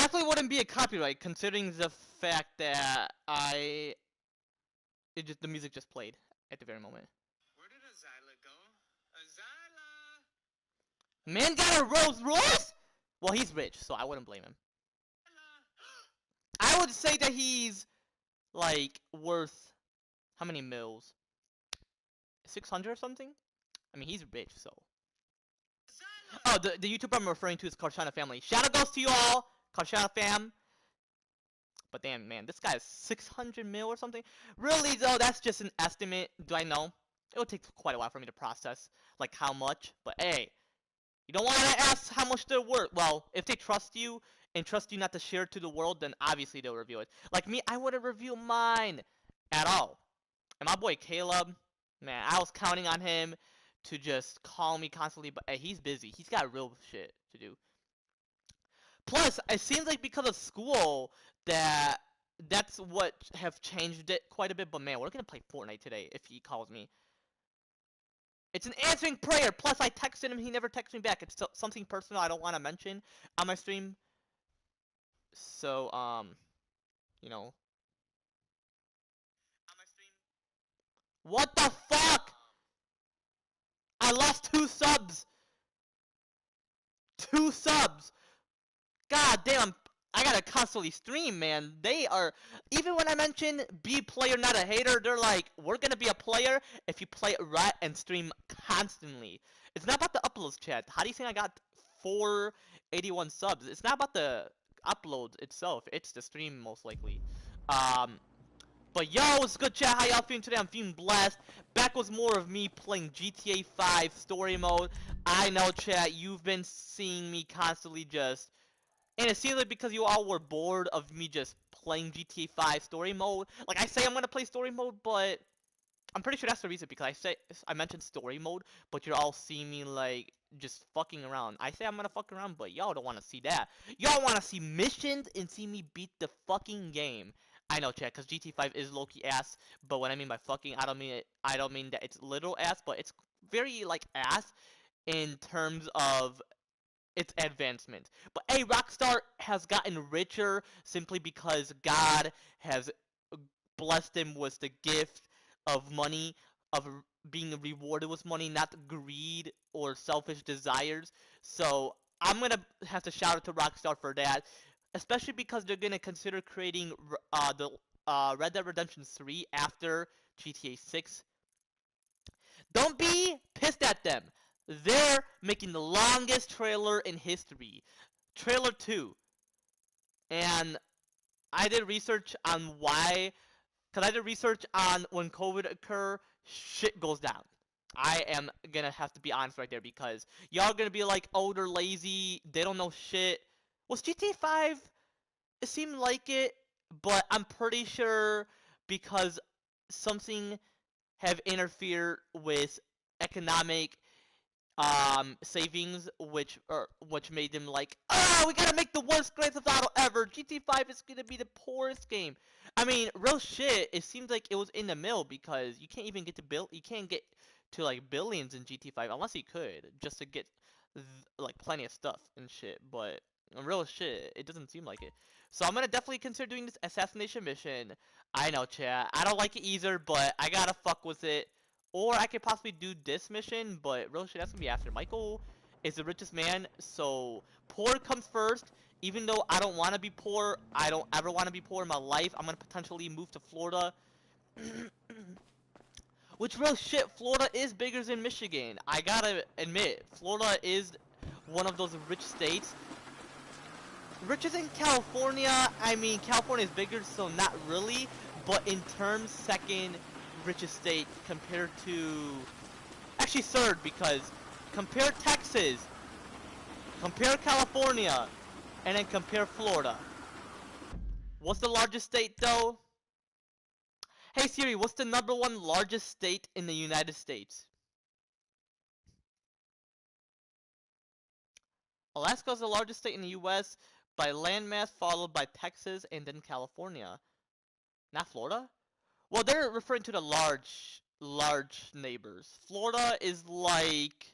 definitely wouldn't be a copyright considering the fact that the music just played at the very moment. Where did Azila go? Azila! Man got a Rolls Royce? Well, he's rich, so I wouldn't blame him. I would say that he's like worth how many mils? 600 or something? I mean, he's rich, so. Oh, the YouTuber I'm referring to is Karshana Family. Shout out goes to you all, Karshana fam. But damn, man, this guy is 600 mil or something. Really though, that's just an estimate. Do I know? It would take quite a while for me to process, like how much. But hey, you don't want to ask how much they're worth. Well, if they trust you and trust you not to share it to the world, then obviously they'll reveal it. Like me, I wouldn't reveal mine at all. And my boy Caleb, man, I was counting on him to just call me constantly, but hey, he's busy. He's got real shit to do. Plus, it seems like because of school that that's what have changed it quite a bit. But man, we're gonna play Fortnite today if he calls me. It's an answering prayer. Plus, I texted him. He never texted me back. It's something personal I don't want to mention on my stream. So, you know. On my stream. What the fuck? I lost 2 subs. 2 subs. God damn, I gotta constantly stream, man. They are, even when I mention be player, not a hater, they're like, we're gonna be a player if you play it right and stream constantly. It's not about the uploads, chat. How do you think I got 481 subs? It's not about the upload itself. It's the stream, most likely. Um, but yo, what's good, chat? How y'all feeling today? I'm feeling blessed. Back was more of me playing GTA 5 story mode. I know, chat, you've been seeing me constantly just and it seems like because you all were bored of me just playing GTA 5 story mode. Like I say I'm gonna play story mode, but I'm pretty sure that's the reason because I mentioned story mode, but you're all seeing me like just fucking around. I say I'm gonna fuck around, but y'all don't want to see that. Y'all want to see missions and see me beat the fucking game. I know, chat, because GT 5 is low-key ass, but what I mean by fucking, I don't mean it. I don't mean that it's literal ass, but it's very like ass in terms of its advancement. But a Rockstar has gotten richer simply because God has blessed him with the gift of money, of being rewarded with money, not greed or selfish desires. So I'm gonna have to shout out to Rockstar for that, especially because they're gonna consider creating the Red Dead Redemption 3 after GTA 6. Don't be pissed at them. They're making the longest trailer in history. Trailer 2. And I did research on why, because I did research on when COVID occur, shit goes down. I am gonna have to be honest right there because y'all gonna be like, oh, they're lazy, they don't know shit. Was GTA 5? It seemed like it, but I'm pretty sure because something have interfered with economic savings, which made them like, oh, we gotta make the worst Grand Theft Auto ever. GTA 5 is gonna be the poorest game. I mean, real shit. It seems like it was in the middle because you can't even get to you can't get to like billions in GTA 5 unless you could just to get like plenty of stuff and shit. But real shit, it doesn't seem like it. So I'm gonna definitely consider doing this assassination mission. I know, chat. I don't like it either, but I gotta fuck with it. Or I could possibly do this mission, but real shit, that's gonna be after. Michael is the richest man, so poor comes first. Even though I don't want to be poor, I don't ever want to be poor in my life. I'm gonna potentially move to Florida. Which real shit, Florida is bigger than Michigan. I gotta admit, Florida is one of those rich states. Richer than California, I mean, California is bigger, so not really. But in terms, second richest state compared to... Actually third, because compare Texas, compare California, and then compare Florida. What's the largest state, though? Hey Siri, what's the #1 largest state in the United States? Alaska is the largest state in the US by landmass, followed by Texas and then California. Not Florida? Well, they're referring to the large neighbors. Florida is like,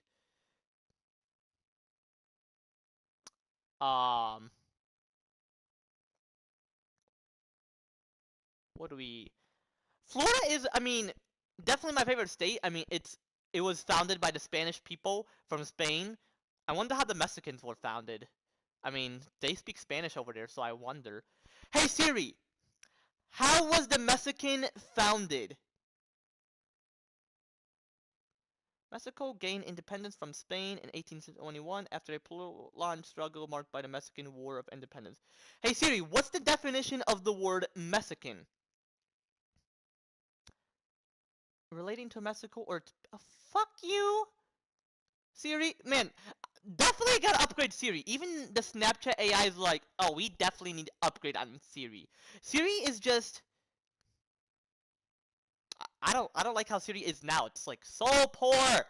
um, What do we... Florida is, I mean, definitely my favorite state. I mean, it was founded by the Spanish people from Spain. I wonder how the Mexicans were founded. I mean, they speak Spanish over there, so I wonder. Hey Siri, how was the Mexican founded? Mexico gained independence from Spain in 1821 after a prolonged struggle marked by the Mexican War of Independence. Hey Siri, what's the definition of the word Mexican? Relating to Mexico or... fuck you! Siri, man, definitely gotta upgrade Siri. Even the Snapchat AI is like, oh, we definitely need to upgrade on Siri. Siri is just... I don't like how Siri is now. It's like so poor.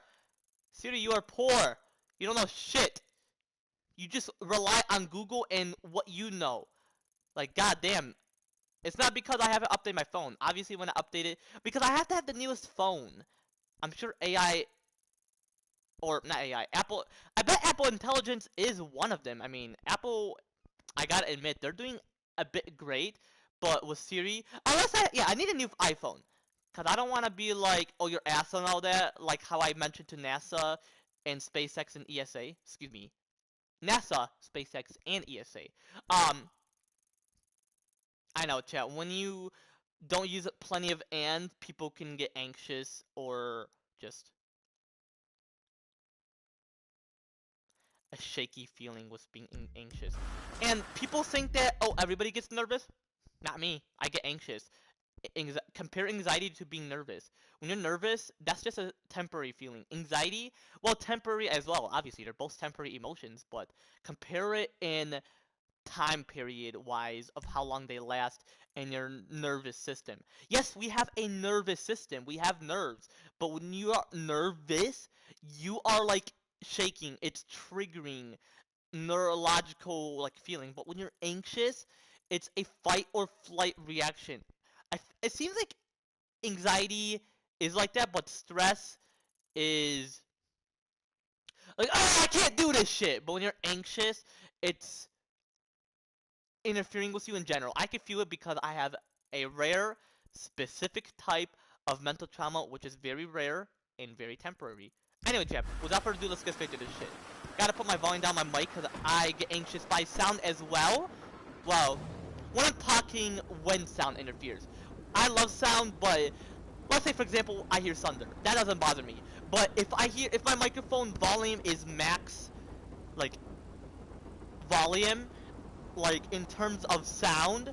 Siri, you are poor. You don't know shit. You just rely on Google and what you know. Like, goddamn. It's not because I haven't updated my phone. Obviously, when I update it, because I have to have the newest phone. I'm sure AI, or not AI, Apple. I bet Apple Intelligence is one of them. I mean, Apple, I gotta admit, they're doing a bit great. But with Siri, I need a new iPhone. Because I don't want to be like, oh, your ass and all that. Like how I mentioned to NASA and SpaceX and ESA. Excuse me. NASA, SpaceX, and ESA. I know, chat. When you don't use plenty of and, people can get anxious or just a shaky feeling with being anxious. And people think that, oh, everybody gets nervous. Not me. I get anxious. Compare anxiety to being nervous. When you're nervous, that's just a temporary feeling. Anxiety, well, temporary as well. Obviously, they're both temporary emotions, but compare it in time period wise of how long they last in your nervous system. Yes, we have a nervous system. We have nerves. But when you are nervous, you are like shaking. It's triggering neurological like feeling. But when you're anxious, it's a fight or flight reaction. It seems like anxiety is like that, but stress is like, oh, I can't do this shit. But when you're anxious, it's interfering with you in general. I can feel it because I have a rare, specific type of mental trauma, which is very rare and very temporary. Anyway, chat, without further ado, let's get straight to this shit. Gotta put my volume down my mic because I get anxious by sound as well. Well, when I'm talking, when sound interferes. I love sound, but let's say, for example, I hear thunder. That doesn't bother me. But if my microphone volume is max, like, volume, like, in terms of sound,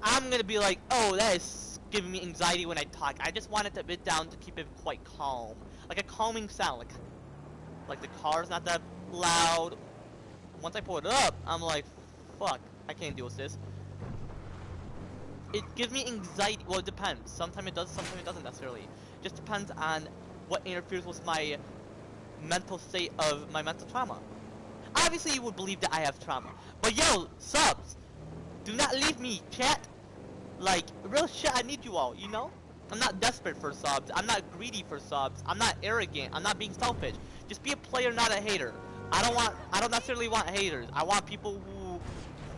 I'm gonna be like, oh, that is giving me anxiety when I talk. I just want it a bit down to keep it quite calm. Like a calming sound, like the car's not that loud. Once I pull it up, I'm like, fuck, I can't deal with this. It gives me anxiety. Well, it depends. Sometimes it does, sometimes it doesn't necessarily. Just depends on what interferes with my mental state of my mental trauma. Obviously, you would believe that I have trauma. But yo, subs, do not leave me, chat. Like, real shit, I need you all, you know? I'm not desperate for subs. I'm not greedy for subs. I'm not arrogant. I'm not being selfish. Just be a player, not a hater. I don't necessarily want haters. I want people who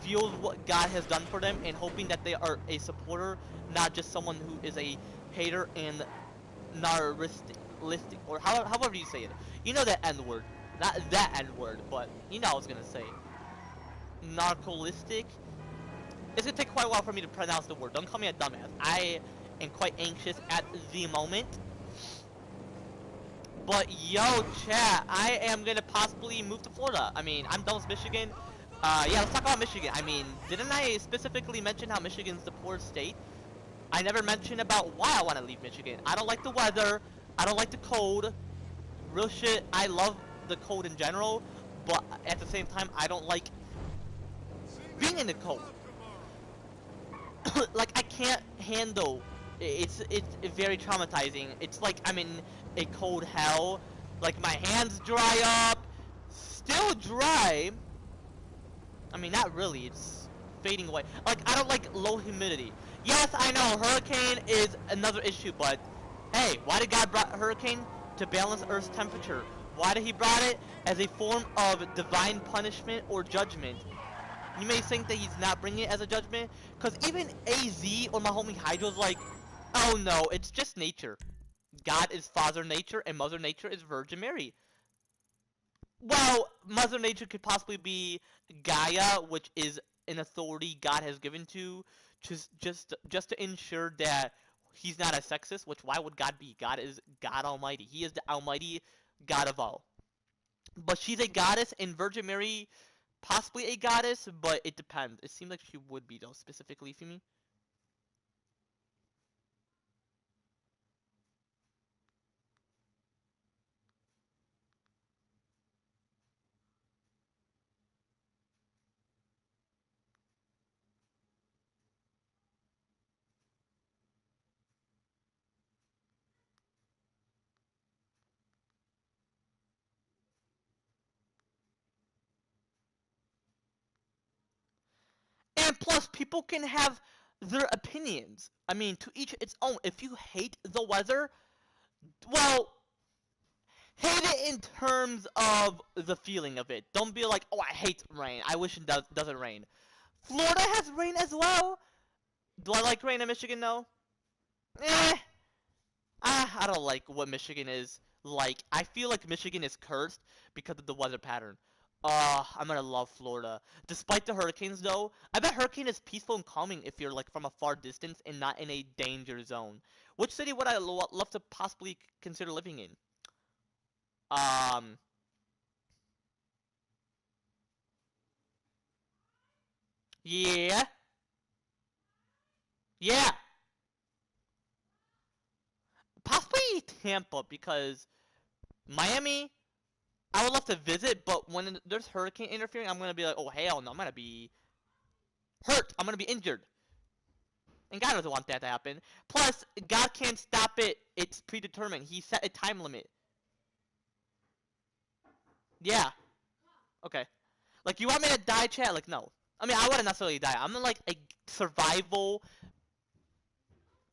feel what God has done for them and hoping that they are a supporter, not just someone who is a hater and narcissistic, or however you say it. You know that N word. Not that N word, but you know what I was gonna say. Narcolistic. It's gonna take quite a while for me to pronounce the word. Don't call me a dumbass. I am quite anxious at the moment. But yo, chat, I am gonna possibly move to Florida. I mean, I'm done with Michigan. Yeah, let's talk about Michigan. I mean, didn't I specifically mention how Michigan's the poorest state? I never mentioned about why I want to leave Michigan. I don't like the weather. I don't like the cold. Real shit, I love the cold in general, but at the same time, I don't like being in the cold. Like, I can't handle. It's very traumatizing. It's like I'm in a cold hell. Like, my hands dry up. Still dry. I mean, not really. It's fading away. Like, I don't like low humidity. Yes, I know hurricane is another issue, but hey, why did God brought hurricane? To balance Earth's temperature. Why did he brought it? As a form of divine punishment or judgment. You may think that he's not bringing it as a judgment, because even AZ or my homie Hydro's like, oh no, it's just nature. God is Father Nature and Mother Nature is Virgin Mary. Well, Mother Nature could possibly be Gaia, which is an authority God has given to just to ensure that he's not a sexist. Which why would God be? God is God Almighty. He is the Almighty God of all. But she's a goddess, and Virgin Mary possibly a goddess, but it depends. It seems like she would be though, specifically for me. And plus, people can have their opinions. I mean, to each its own. If you hate the weather, well, hate it in terms of the feeling of it. Don't be like, oh, I hate rain. I wish it doesn't rain. Florida has rain as well. Do I like rain in Michigan? No. Eh. I don't like what Michigan is like. I feel like Michigan is cursed because of the weather pattern. I'm gonna love Florida. Despite the hurricanes, though, I bet hurricane is peaceful and calming if you're like from a far distance and not in a danger zone. Which city would I love to possibly consider living in? Um, yeah, yeah, possibly Tampa because Miami. I would love to visit, but when there's hurricane interfering, I'm gonna be like, oh hell no, I'm gonna be hurt. I'm gonna be injured. And God doesn't want that to happen. Plus, God can't stop it. It's predetermined. He set a time limit. Yeah. Okay. Like, you want me to die, chat? Like, no. I mean, I wouldn't necessarily die. I'm like a survival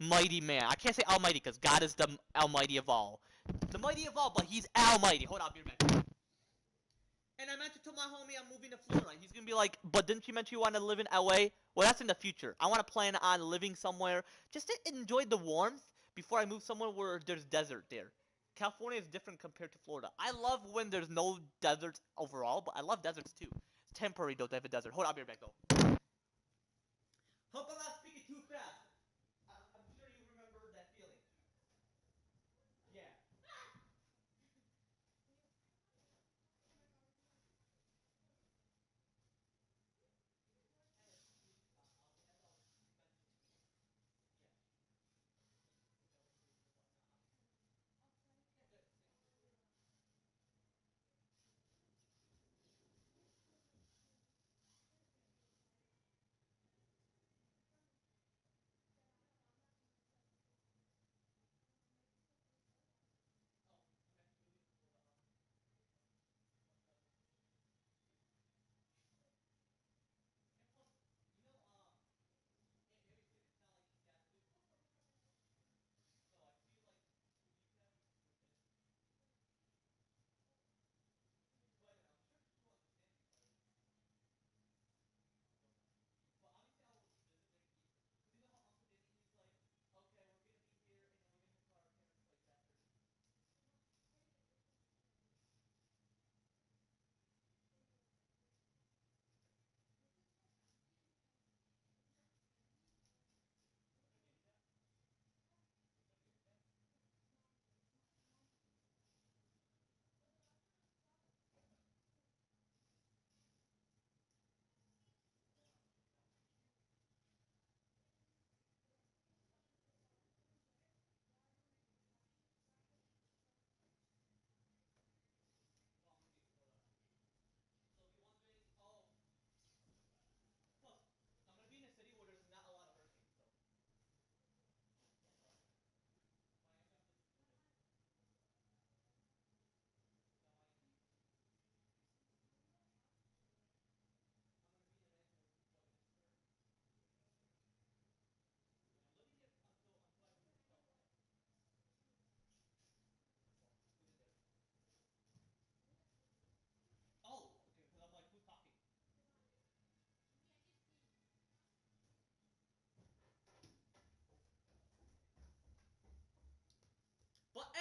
mighty man. I can't say almighty because God is the almighty of all. The mighty of all, but he's almighty. Hold on, I'll be right back. And I mentioned to my homie I'm moving to Florida. He's gonna be like, but didn't you mention you want to live in LA? Well, that's in the future. I want to plan on living somewhere just to enjoy the warmth before I move somewhere where there's desert there. California is different compared to Florida. I love when there's no deserts overall, but I love deserts too. It's temporary though to have a desert. Hold on, I'll be right back though. Hope I'm not speaking too fast. I'm sure you remember that feeling. Yeah.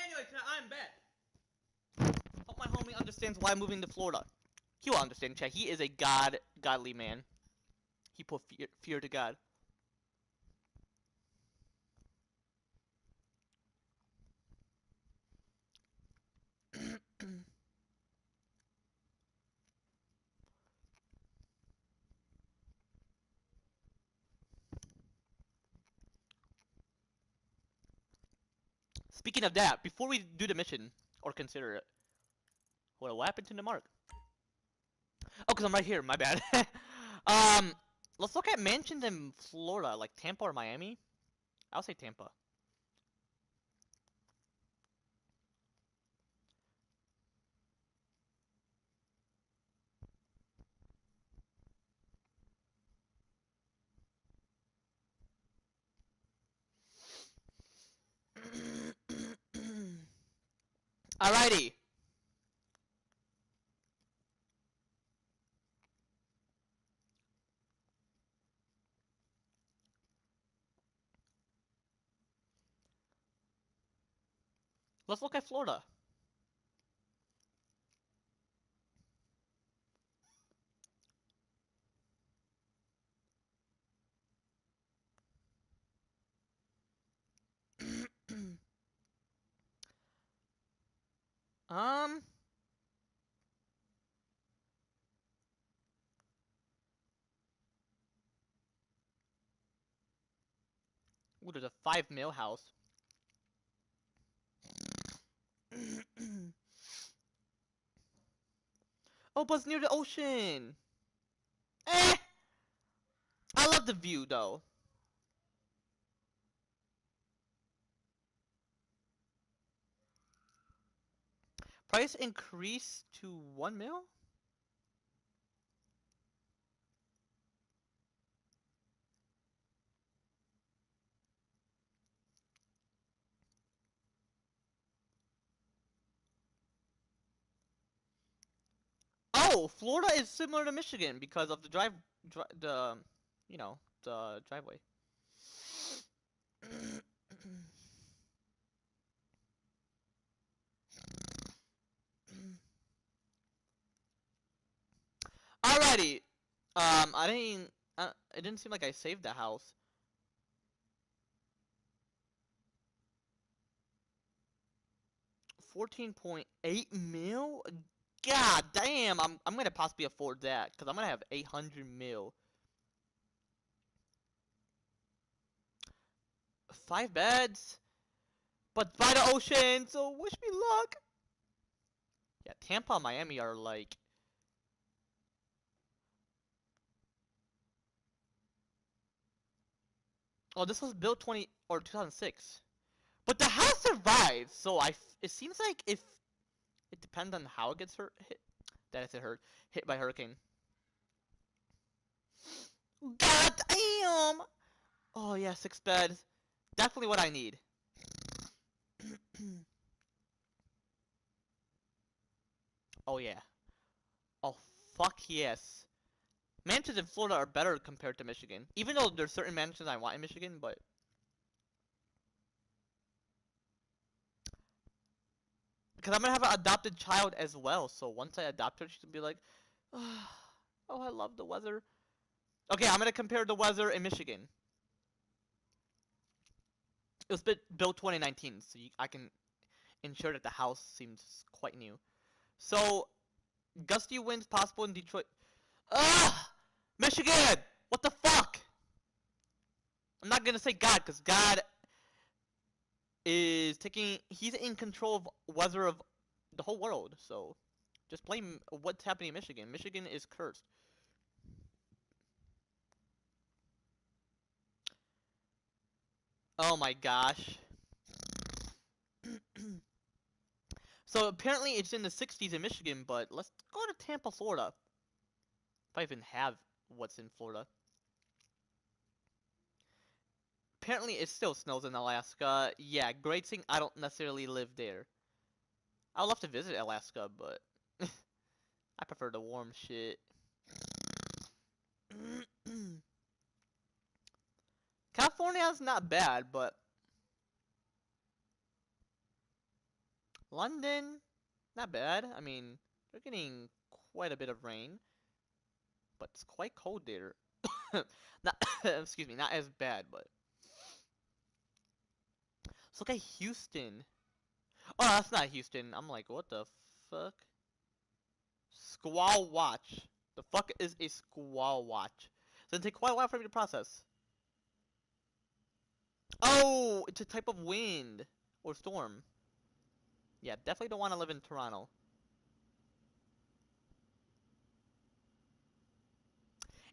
Anyway, I'm back. Hope my homie understands why I'm moving to Florida. He will understand, Chad. He is a godly man. He put fear to God. Speaking of that, before we do the mission, or consider it, what happened to the mark? Oh, because I'm right here, my bad. um, let's look at mansions in Florida, like Tampa or Miami. I'll say Tampa. Alrighty. Let's look at Florida. um, ooh, there's a 5 mil house. Oh, but it's near the ocean. Eh, I love the view though. Price increase to 1 mil? Oh, Florida is similar to Michigan because of the the driveway. Alrighty. I didn't. It didn't seem like I saved the house. 14.8 mil. God damn. I'm gonna possibly afford that because I'm gonna have 800 mil. 5 beds, but by the ocean. So wish me luck. Yeah, Tampa and Miami are like. Oh, this was built 2006. But the house survived, so it seems like if it depends on how it gets hit, that it's hit by hurricane. God damn! Oh yeah, 6 beds. Definitely what I need. Oh yeah. Oh fuck yes. Mansions in Florida are better compared to Michigan. Even though there's certain mansions I want in Michigan, but because I'm gonna have an adopted child as well, so once I adopt her, she'll be like, oh, I love the weather. Okay, I'm gonna compare the weather in Michigan. It was built 2019, so I can ensure that the house seems quite new. So, gusty winds possible in Detroit. Ugh! Michigan! What the fuck? I'm not gonna say God, because God he's in control of weather of the whole world, so just blame what's happening in Michigan. Michigan is cursed. Oh my gosh. So apparently it's in the 60s in Michigan, but let's go to Tampa, Florida. If I even have what's in Florida. Apparently it still snows in Alaska. Yeah, great thing I don't necessarily live there. I would love to visit Alaska, but I prefer the warm shit. California is not bad, but London, not bad. I mean, they're getting quite a bit of rain, but it's quite cold there. Not, excuse me, not as bad, but let's look at Houston. Oh, that's not Houston. I'm like, what the fuck? Squall watch. The fuck is a squall watch? So it'll take quite a while for me to process. Oh, it's a type of wind or storm. Yeah, definitely don't want to live in Toronto.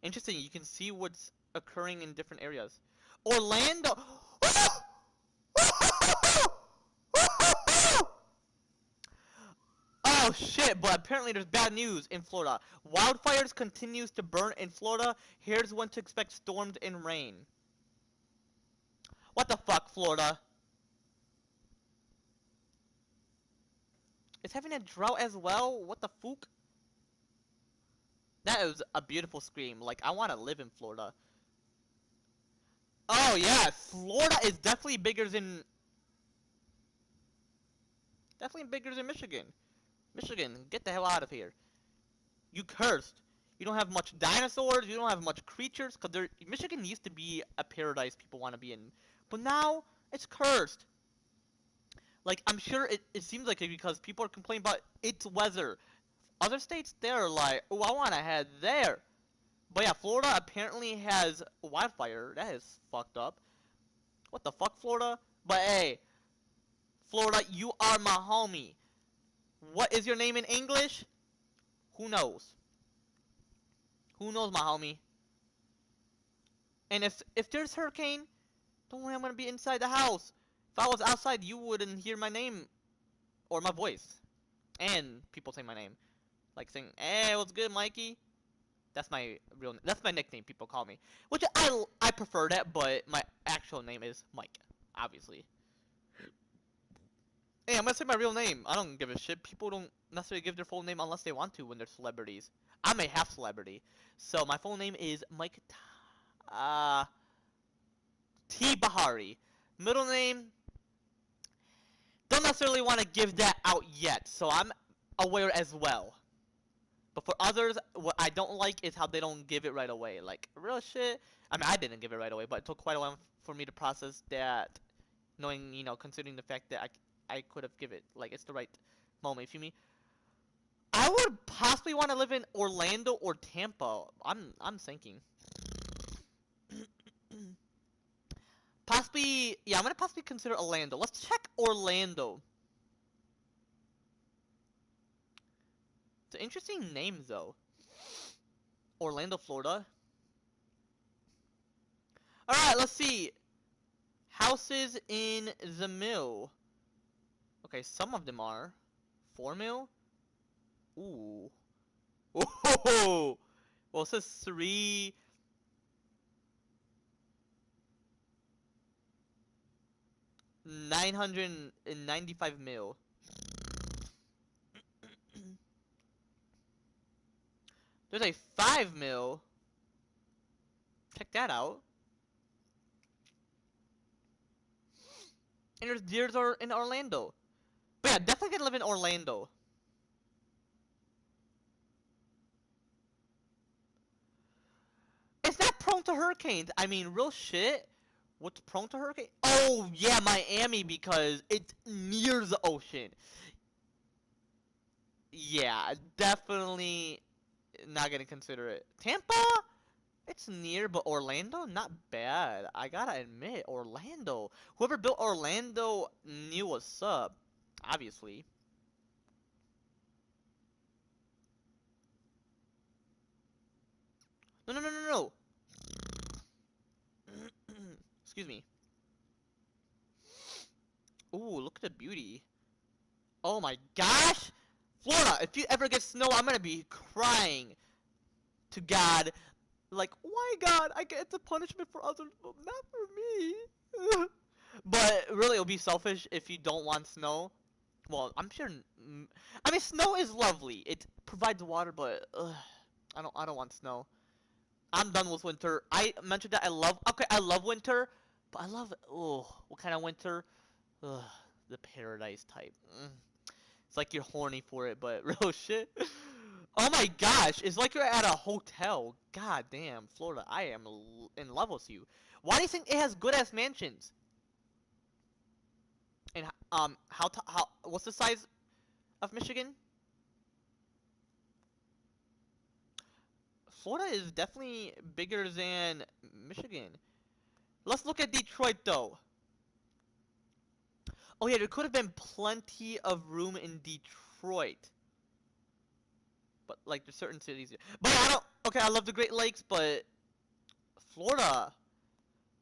Interesting. You can see what's occurring in different areas. Orlando. Oh shit, but apparently there's bad news in Florida. Wildfires continues to burn in Florida. Here's when to expect storms and rain. What the fuck, Florida? It's having a drought as well? What the fuck? That is a beautiful scream. Like, I want to live in Florida. Oh yeah, Florida is definitely bigger than Michigan. Michigan, get the hell out of here. You cursed. You don't have much dinosaurs. You don't have much creatures. Cause Michigan used to be a paradise people want to be in, but now it's cursed. Like I'm sure it seems like it because people are complaining about its weather. Other states they're like, oh, I want to head there. But yeah, Florida apparently has wildfire. That is fucked up. What the fuck, Florida? But hey, Florida, you are my homie. What is your name in English? Who knows? Who knows, my homie? And if there's hurricane, don't worry, I'm gonna be inside the house. If I was outside, you wouldn't hear my name or my voice. And people say my name, like saying, "Hey, what's good, Mikey?" That's my nickname. People call me, which I prefer that, but my actual name is Mike, obviously. Hey, I'm gonna say my real name. I don't give a shit. People don't necessarily give their full name unless they want to when they're celebrities. I'm a half celebrity, so my full name is Mike uh, T. Bahari. Middle name, don't necessarily want to give that out yet, so I'm aware as well. But for others, what I don't like is how they don't give it right away. Like, real shit. I mean, I didn't give it right away, but it took quite a while for me to process that, knowing, considering the fact that I could have given it. Like, it's the right moment. You feel me? I would possibly want to live in Orlando or Tampa. I'm thinking. Possibly, yeah, I'm gonna possibly consider Orlando. Let's check Orlando. It's an interesting name though. Orlando, Florida. All right, let's see. Houses in the mill. Okay, some of them are 4 mil. Ooh. Ooh. Well, it says 995 mil. There's a 5 mil. Check that out. And there's deers are in Orlando. But yeah, definitely gonna live in Orlando. It's not prone to hurricanes. I mean, real shit. What's prone to hurricane? Oh yeah, Miami because it's near the ocean. Yeah, definitely not gonna consider it. Tampa, it's near, but Orlando, not bad. I gotta admit, Orlando. Whoever built Orlando knew what's up, obviously. No, no, no, no, no. Excuse me. Ooh, look at the beauty. Oh my gosh! Florida, if you ever get snow, I'm gonna be crying to God. Like, why God? I get it's a punishment for others, but not for me. But really, it'll be selfish if you don't want snow. Well, I'm sure. I mean, snow is lovely. It provides water, but I don't want snow. I'm done with winter. I mentioned that I love winter, but I love what kind of winter? Ugh, the paradise type. It's like you're horny for it, but real shit. Oh my gosh, it's like you're at a hotel. God damn, Florida, I am in love with you. Why do you think it has good ass mansions? And how what's the size of Michigan? Florida is definitely bigger than Michigan. Let's look at Detroit though. Oh yeah, there could have been plenty of room in Detroit. But like there's certain cities. But I don't okay, I love the Great Lakes, but Florida.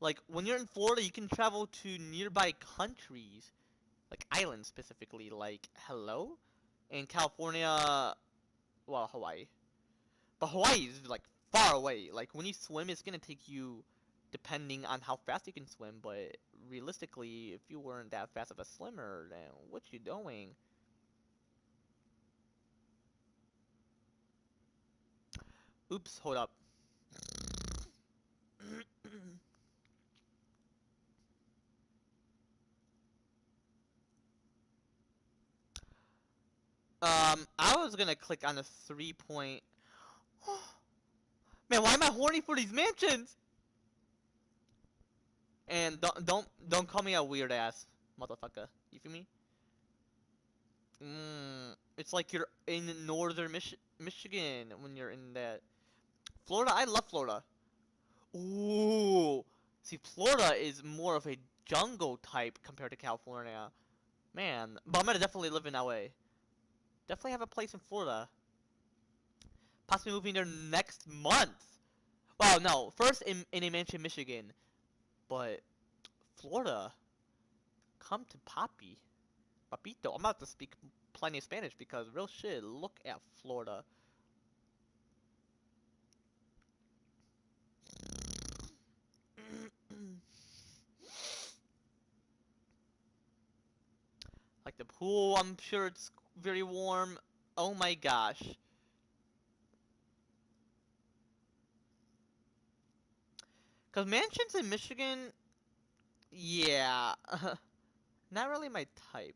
Like when you're in Florida, you can travel to nearby countries, like islands specifically, like hello? In California, well, Hawaii. But Hawaii is like far away. Like when you swim, it's gonna take you, depending on how fast you can swim. But realistically, if you weren't that fast of a swimmer, then what you doing? Oops, hold up. I was gonna click on the 3 point. Man, why am I horny for these mansions? And don't call me a weird ass motherfucker. You feel me? It's like you're in northern Michigan when you're in that. Florida, I love Florida. Ooh, see, Florida is more of a jungle type compared to California. Man, but I'm gonna definitely live in LA. Definitely have a place in Florida. Possibly moving there next month. Well, no, first in a mansion, Michigan, but Florida. Come to Papi. Papito. I'm about to speak plenty of Spanish because real shit, look at Florida. Like the pool, I'm sure it's very warm. Oh my gosh. Because mansions in Michigan, yeah, not really my type.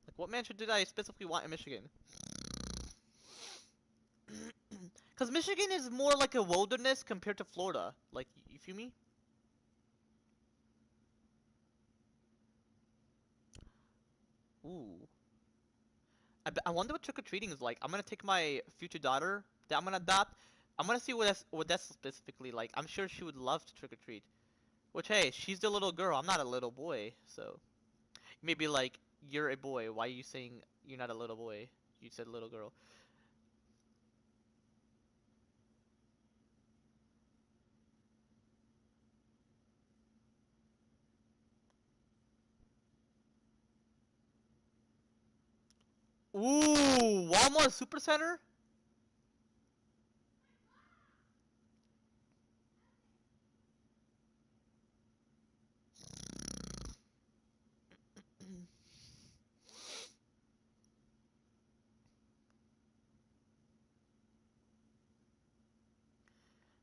Like, what mansion did I specifically want in Michigan? Because Michigan is more like a wilderness compared to Florida. Like, you feel me? Ooh. I wonder what trick-or-treating is like. I'm gonna take my future daughter that I'm gonna adopt. I'm gonna see what that's specifically like. I'm sure she would love to trick-or-treat. Which, hey, she's the little girl. I'm not a little boy, so maybe like you're a boy. Why are you saying you're not a little boy? You said little girl. Ooh, Walmart Supercenter?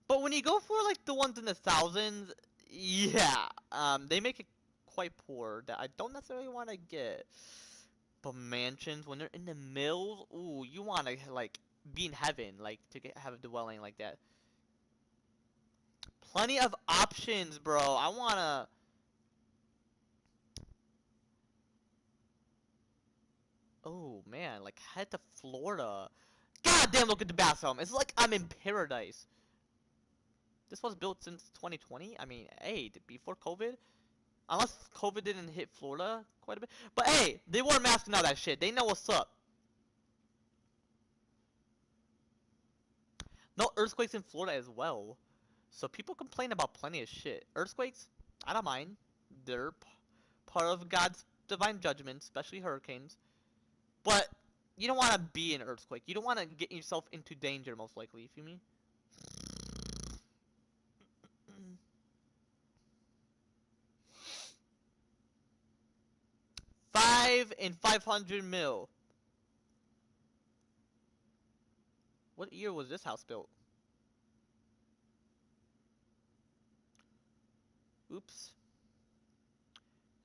But when you go for like the ones in the thousands, yeah, they make it quite poor that I don't necessarily want to get. But mansions, when they're in the mills, ooh, you want to like be in heaven, like to have a dwelling like that. Plenty of options, bro. I wanna. Oh man, like head to Florida. God damn, look at the bathroom. It's like I'm in paradise. This was built since 2020. I mean, hey, before COVID. Unless COVID didn't hit Florida quite a bit. But hey, they wore masks and all that shit. They know what's up. No earthquakes in Florida as well. So people complain about plenty of shit. Earthquakes, I don't mind. They're part of God's divine judgment, especially hurricanes. But you don't want to be an earthquake. You don't want to get yourself into danger, most likely. You feel me? 5 and 500 mil. What year was this house built?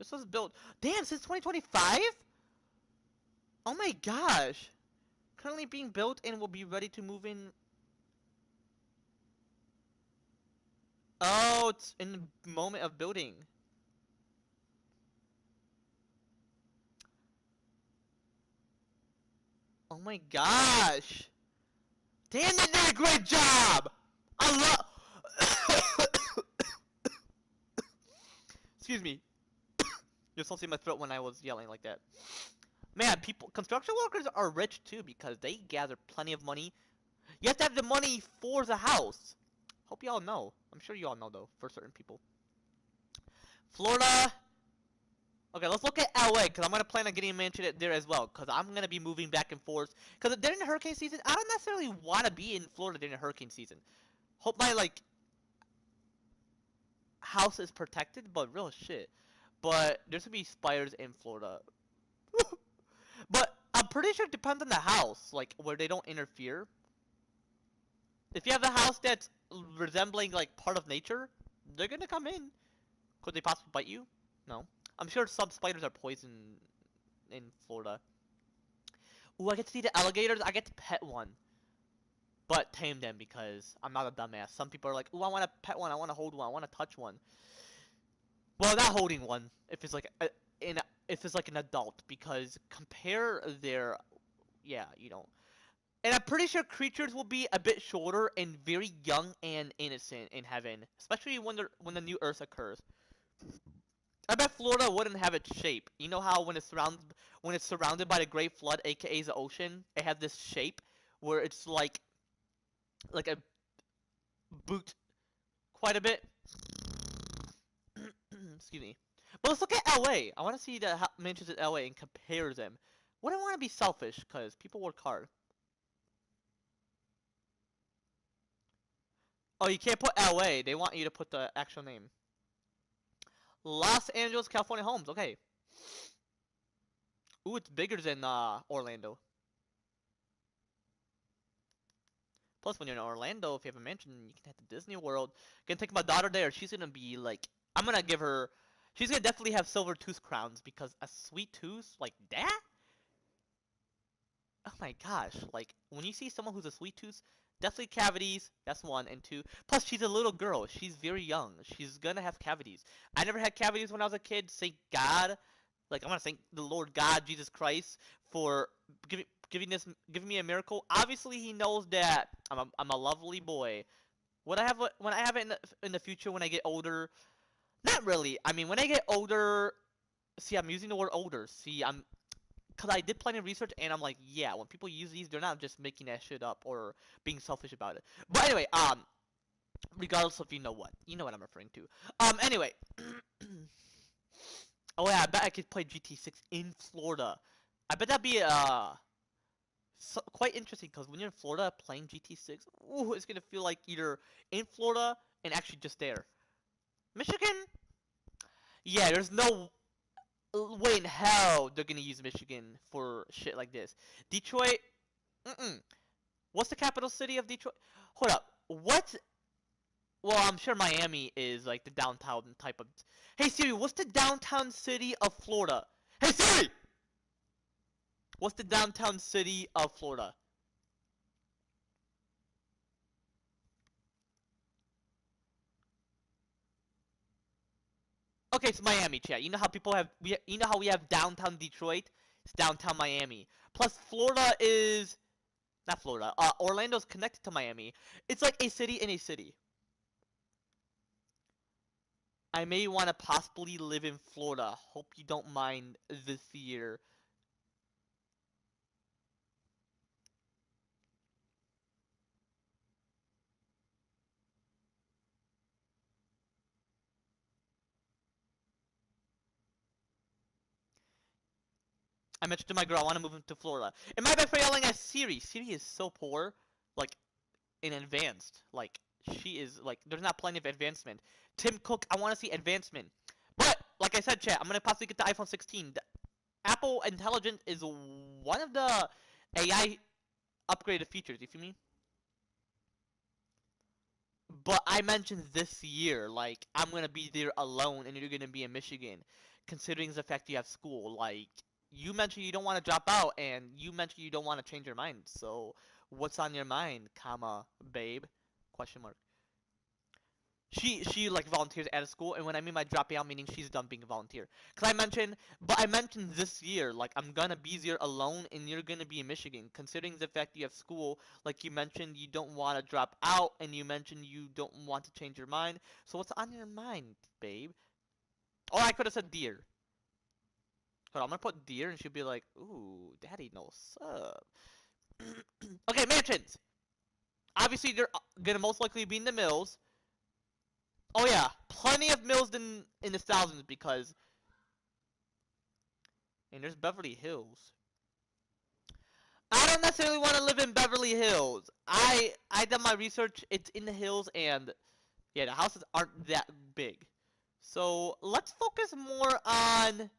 This was built. Damn, since 2025? Oh my gosh. Currently being built and will be ready to move in. Oh, it's in the moment of building. Oh my gosh. Damn, they did a great job! I love. Excuse me. There's something in my throat when I was yelling like that. Man, construction workers are rich too because they gather plenty of money. You have to have the money for the house. Hope you all know. I'm sure you all know though, for certain people. Florida. Okay, let's look at LA because I'm gonna plan on getting a mansion there as well because I'm gonna be moving back and forth. Because during the hurricane season, I don't necessarily want to be in Florida during the hurricane season. Hope my like house is protected, but real shit. But there's gonna be spiders in Florida. But I'm pretty sure it depends on the house, like where they don't interfere. If you have a house that's resembling like part of nature, they're gonna come in. Could they possibly bite you? No. I'm sure some spiders are poison in Florida. Ooh, I get to see the alligators. I get to pet one, but tame them because I'm not a dumbass. Some people are like, ooh, I want to pet one. I want to hold one. I want to touch one. Well, not holding one. If it's like if it's like an adult, because compare their, yeah, you know. And I'm pretty sure creatures will be a bit shorter and very young and innocent in heaven, especially when the new Earth occurs. I bet Florida wouldn't have its shape. You know how when it's surrounded by the Great Flood, a.k.a. the ocean, it has this shape where it's like a boot quite a bit. Excuse me. But let's look at LA. I want to see the mansions in LA and compare them. Wouldn't want to be selfish because people work hard. Oh, you can't put LA. They want you to put the actual name. Los Angeles, California homes. Okay. Ooh, it's bigger than Orlando. Plus, when you're in Orlando, if you have a mansion, you can head to Disney World. Gonna take my daughter there. She's gonna be like, I'm gonna give her. She's gonna definitely have silver tooth crowns because a sweet tooth like that. Oh my gosh! Like when you see someone who's a sweet tooth, definitely cavities. That's one and two. Plus, she's a little girl. She's very young. She's gonna have cavities. I never had cavities when I was a kid. Thank God. Like I want to thank the Lord God, Jesus Christ, for giving me a miracle. Obviously, He knows that I'm a lovely boy. When I have it in the future when I get older? Not really. I mean, when I get older, see, I'm using the word older. See, because I did plenty of research and I'm like, yeah, when people use these, they're not just making that shit up or being selfish about it. But anyway, regardless of you know what I'm referring to. Anyway. Oh yeah, I bet I could play GT6 in Florida. I bet that'd be quite interesting because when you're in Florida playing GT6, ooh, it's gonna feel like either in Florida and actually just there. Michigan? Yeah, there's no way in hell they're gonna use Michigan for shit like this. Detroit? Mm-mm. What's the capital city of Detroit? Hold up. What? Well, I'm sure Miami is like the downtown type of. Hey Siri, what's the downtown city of Florida? Hey Siri! What's the downtown city of Florida? Okay, it's Miami, chat. You know how you know how we have downtown Detroit? It's downtown Miami. Plus, Florida is not Florida. Orlando's connected to Miami. It's like a city in a city. I may want to possibly live in Florida. Hope you don't mind this year. I mentioned to my girl I want to move into Florida. And my bad for yelling at Siri. Siri is so poor, like in advanced. Like she is like there's not plenty of advancement. Tim Cook, I want to see advancement. But like I said, chat, I'm gonna possibly get the iPhone 16. The Apple Intelligent is one of the AI upgraded features. You feel me? But I mentioned this year, like I'm gonna be there alone, and you're gonna be in Michigan. considering the fact you have school. Like, you mentioned you don't want to drop out, and you mentioned you don't want to change your mind. So, what's on your mind, comma, babe? Question mark. She like volunteers at a school, and when I mean by dropping out, meaning she's done being a volunteer. Cause I mentioned this year, like I'm gonna be here alone, and you're gonna be in Michigan. Considering the fact you have school, like you mentioned, you don't want to drop out, and you mentioned you don't want to change your mind. So what's on your mind, babe? Or I could have said dear. Hold on, I'm gonna put dear, and she'll be like, ooh, daddy knows up. Okay, mansions. Obviously, they're gonna most likely be in the mills. Oh yeah, plenty of mills in the thousands because and there's Beverly Hills. I don't necessarily want to live in Beverly Hills. I done my research. It's in the hills, and yeah, the houses aren't that big. So let's focus more on.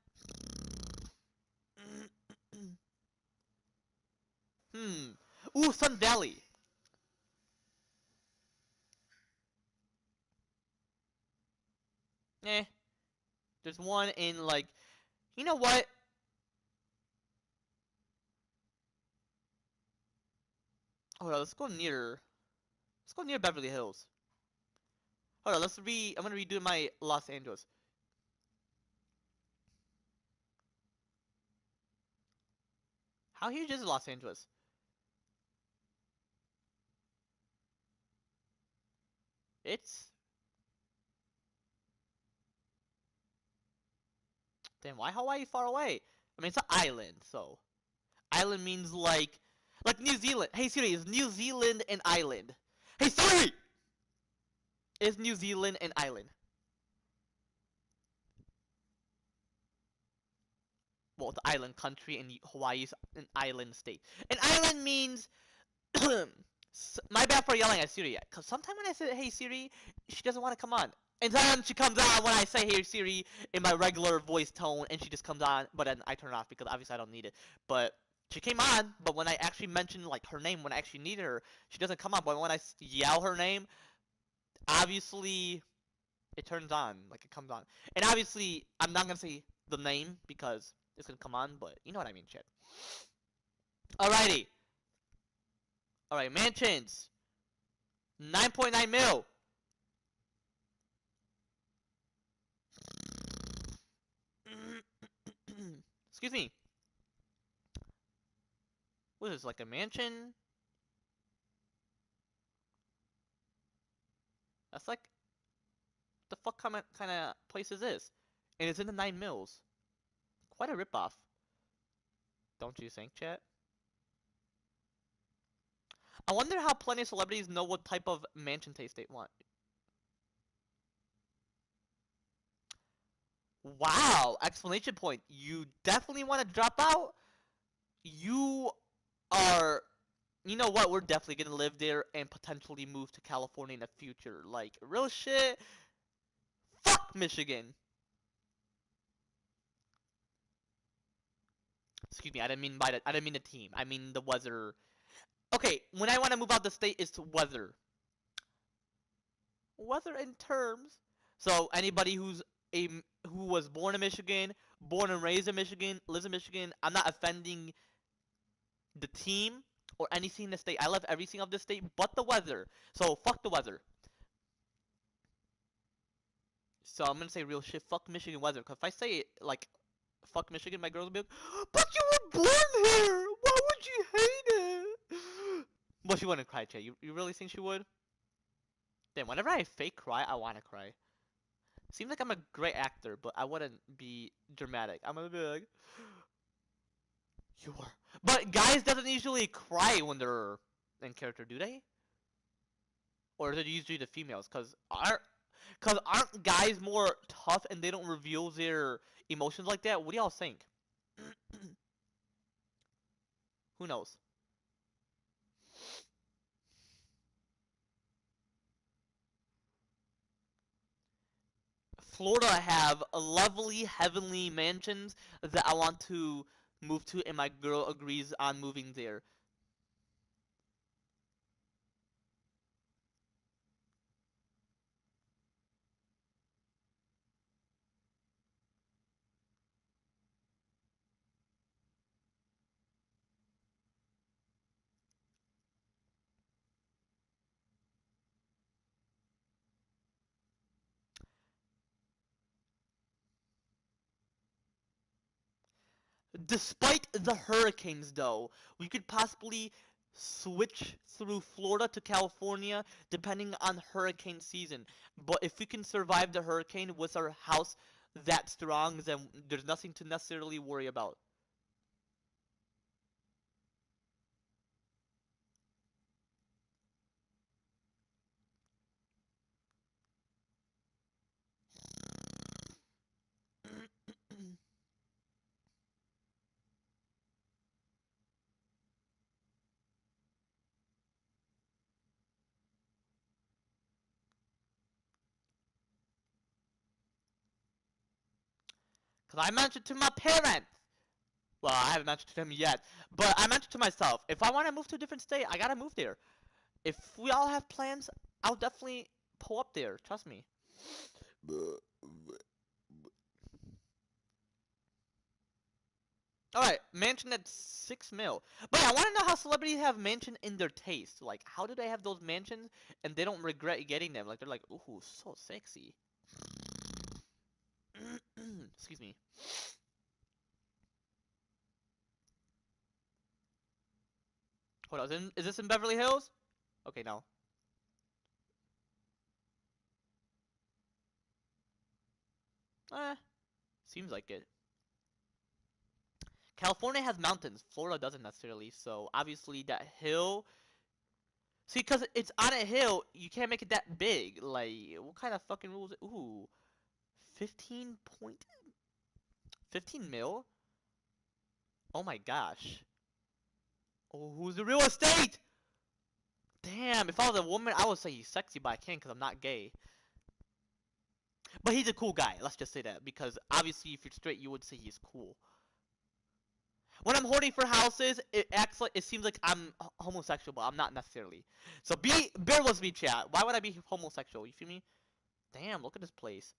Hmm. Ooh, Sun Valley. Eh. There's one in like. You know what? Hold on. Let's go near. Let's go near Beverly Hills. Hold on. Let's re. I'm gonna redo my Los Angeles. How huge is Los Angeles? It's. Damn. Why Hawaii far away? I mean, it's an island, so. Island means like New Zealand. Hey Siri, is New Zealand an island? Hey Siri, is New Zealand an island? Well, it's an island country and Hawaii's an island state. An island means my bad for yelling at Siri. Cause sometimes when I say Hey Siri, she doesn't want to come on. And then she comes on when I say Hey Siri in my regular voice tone, and she just comes on. But then I turn it off because obviously I don't need it. But she came on. But when I actually mention like her name, when I actually need her, she doesn't come on. But when I yell her name, obviously it turns on. Like it comes on. And obviously I'm not gonna say the name because it's gonna come on. But you know what I mean, shit. Alrighty. Alright, mansions. 9.9 mil. Excuse me. What is this, like a mansion? That's like the fuck kind of place is this? And it's in the 9 mils. Quite a ripoff. Don't you think, chat? I wonder how plenty of celebrities know what type of mansion taste they want. Wow! Explanation point. You definitely want to drop out? You are you know what? We're definitely gonna live there and potentially move to California in the future. Like, real shit. Fuck Michigan. Excuse me. I didn't mean the team. I mean the weather. Okay, when I want to move out the state, it's weather. Weather in terms. So anybody a who was born in Michigan, born and raised in Michigan, lives in Michigan, I'm not offending the team or anything in the state. I love everything of the state but the weather. So fuck the weather. So I'm gonna say real shit. Fuck Michigan weather. Cause if I say it like fuck Michigan, my girls will be like, "But you were born here. Why would you hate it?" Well, she wouldn't cry, Jay. You really think she would? Then whenever I fake cry, I wanna cry. Seems like I'm a great actor, but I wouldn't be dramatic. I'm gonna be like, you are. But guys doesn't usually cry when they're in character, do they? Or is it usually the females? Cause aren't guys more tough and they don't reveal their emotions like that? What do y'all think? Who knows? Florida have lovely heavenly mansions that I want to move to, and my girl agrees on moving there. Despite the hurricanes, though, we could possibly switch through Florida to California depending on hurricane season. But if we can survive the hurricane with our house that strong, then there's nothing to necessarily worry about. Because I mentioned to my parents. Well, I haven't mentioned to them yet, but I mentioned to myself, if I want to move to a different state, I gotta move there. If we all have plans, I'll definitely pull up there. Trust me. Alright, mansion at 6 mil. But yeah, I want to know how celebrities have mansion in their taste. Like, how do they have those mansions and they don't regret getting them? Like, they're like, ooh, so sexy. Excuse me. Hold on, is this in Beverly Hills? Okay, no. Eh, seems like it. California has mountains. Florida doesn't necessarily, so obviously that hill. See, because it's on a hill, you can't make it that big. Like, what kind of fucking rules? Ooh, 15 point, 15 mil? Oh my gosh. Oh, who's the real estate? Damn, if I was a woman, I would say he's sexy, but I can't because I'm not gay. But he's a cool guy, let's just say that. Because obviously, if you're straight, you would say he's cool. When I'm hoarding for houses, it acts like it seems like I'm homosexual, but I'm not necessarily. So bear with me, chat. Why would I be homosexual? You feel me? Damn, look at this place.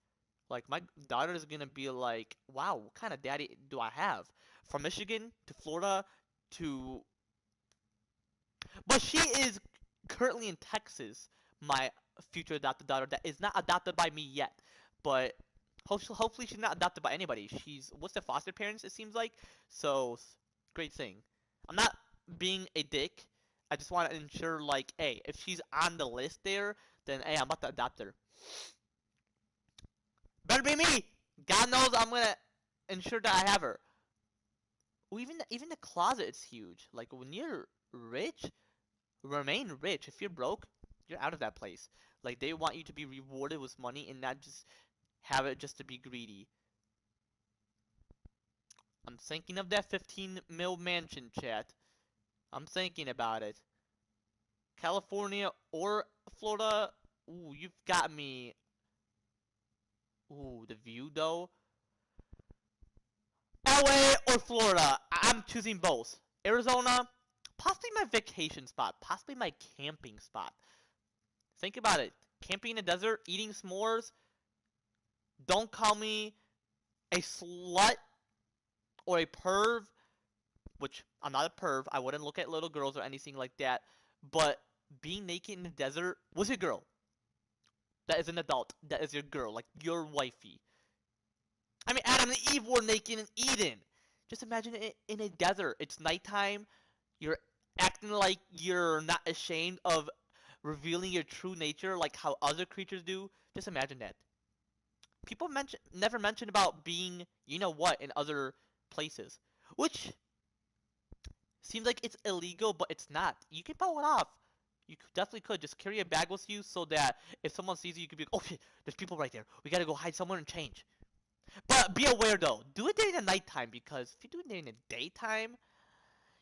Like my daughter is gonna be like, wow, what kind of daddy do I have? From Michigan to Florida to, but she is currently in Texas. My future adopted daughter that is not adopted by me yet, but hopefully she's not adopted by anybody. She's what's the foster parents? It seems like so. Great thing. I'm not being a dick. I just want to ensure like, hey, if she's on the list there, then hey, I'm about to adopt her. Better be me. God knows I'm gonna ensure that I have her. Well, even the closet is huge. Like when you're rich, remain rich. If you're broke, you're out of that place. Like they want you to be rewarded with money and not just have it just to be greedy. I'm thinking of that 15 mil mansion, chat. I'm thinking about it. California or Florida? Ooh, you've got me. Ooh, the view though. LA or Florida? I'm choosing both. Arizona, possibly my vacation spot, possibly my camping spot. Think about it. Camping in the desert, eating s'mores. Don't call me a slut or a perv, which I'm not a perv. I wouldn't look at little girls or anything like that. But being naked in the desert was a girl. That is an adult. That is your girl, like your wifey. I mean, Adam and Eve were naked in Eden. Just imagine it in a desert. It's nighttime. You're acting like you're not ashamed of revealing your true nature, like how other creatures do. Just imagine that. People never mention about being, you know what, in other places, which seems like it's illegal, but it's not. You can pull it off. You definitely could just carry a bag with you so that if someone sees you, you could be like, oh shit, there's people right there. We gotta go hide somewhere and change. But be aware though, do it during the nighttime because if you do it during the daytime,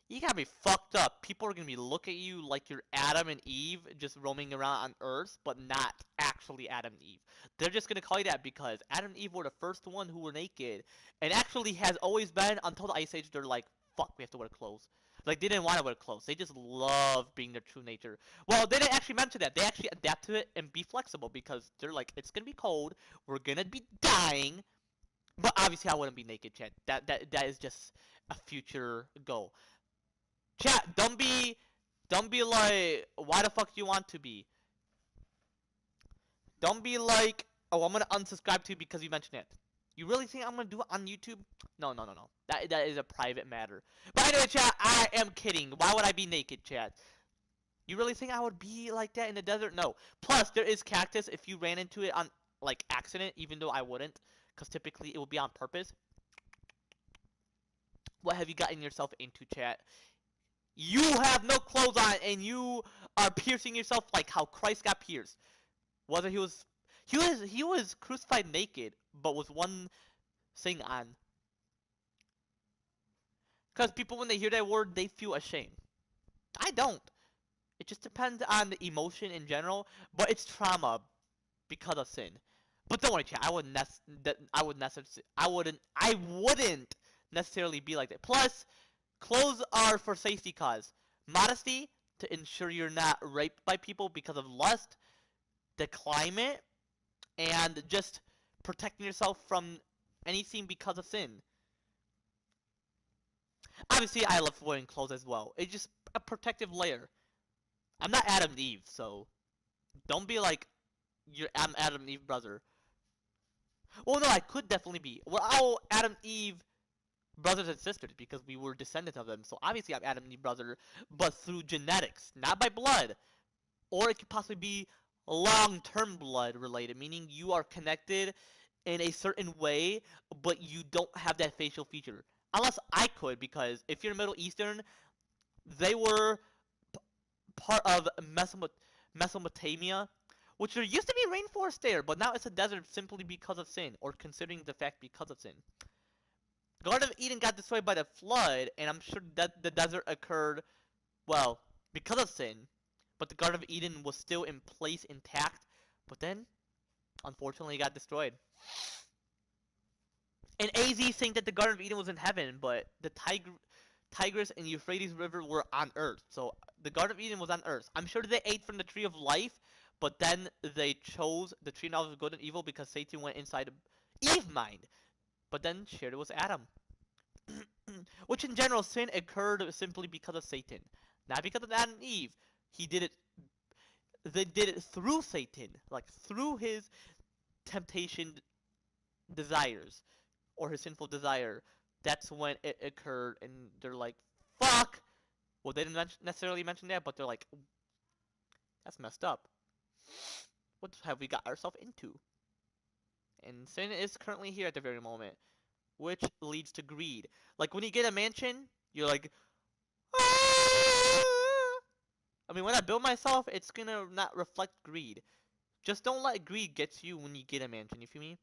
you gotta be fucked up. People are gonna be looking at you like you're Adam and Eve just roaming around on Earth, but not actually Adam and Eve. They're just gonna call you that because Adam and Eve were the first one who were naked, and actually has always been until the Ice Age. They're like, fuck, we have to wear clothes. Like they didn't want to wear clothes. They just love being their true nature. Well, they didn't actually mention that. They actually adapt to it and be flexible because they're like, it's gonna be cold. We're gonna be dying. But obviously, I wouldn't be naked, Chat. That is just a future goal. Chat, don't be like, why the fuck do you want to be? Don't be like, oh, I'm gonna unsubscribe to you because you mentioned it. You really think I'm gonna do it on YouTube? No, no, no, no. That is a private matter. But anyway, chat, I am kidding. Why would I be naked, chat? You really think I would be like that in the desert? No. Plus, there is cactus if you ran into it on like accident, even though I wouldn't, because typically it would be on purpose. What have you gotten yourself into, chat? You have no clothes on and you are piercing yourself like how Christ got pierced. Whether he was crucified naked, but with one thing on. Because people, when they hear that word, they feel ashamed. I don't. It just depends on the emotion in general, but it's trauma because of sin. But don't worry, chat. I wouldn't necessarily be like that. Plus, clothes are for safety cause. Modesty to ensure you're not raped by people because of lust, the climate, and just protecting yourself from anything because of sin. Obviously, I love wearing clothes as well. It's just a protective layer. I'm not Adam and Eve, so don't be like I'm Adam and Eve brother. Well, no, I could definitely be. We're all Adam and Eve brothers and sisters because we were descendants of them. So obviously, I'm Adam and Eve brother, but through genetics, not by blood. Or it could possibly be long-term blood related, meaning you are connected in a certain way, but you don't have that facial feature. Unless I could, because if you're Middle Eastern, they were part of Mesopotamia, which there used to be rainforest there, but now it's a desert simply because of sin, or considering the fact because of sin. Garden of Eden got destroyed by the flood, and I'm sure that the desert occurred, well, because of sin, but the Garden of Eden was still in place intact, but then, unfortunately, it got destroyed. And AZ saying that the Garden of Eden was in heaven, but the Tigris and Euphrates River were on Earth. So the Garden of Eden was on Earth. I'm sure they ate from the tree of life, but then they chose the tree of knowledge of good and evil because Satan went inside Eve's mind, but then shared it with Adam. Which in general, sin occurred simply because of Satan, not because of Adam and Eve. He did it. They did it through Satan, like through his temptation desires or his sinful desire. That's when it occurred, and they're like, "Fuck." Well, they didn't necessarily mention that, but they're like, "That's messed up. What have we got ourselves into?" And sin is currently here at the very moment, which leads to greed. Like when you get a mansion, you're like, "Ah!" I mean, when I build myself, it's gonna not reflect greed. Just don't let greed get you when you get a mansion. You feel me?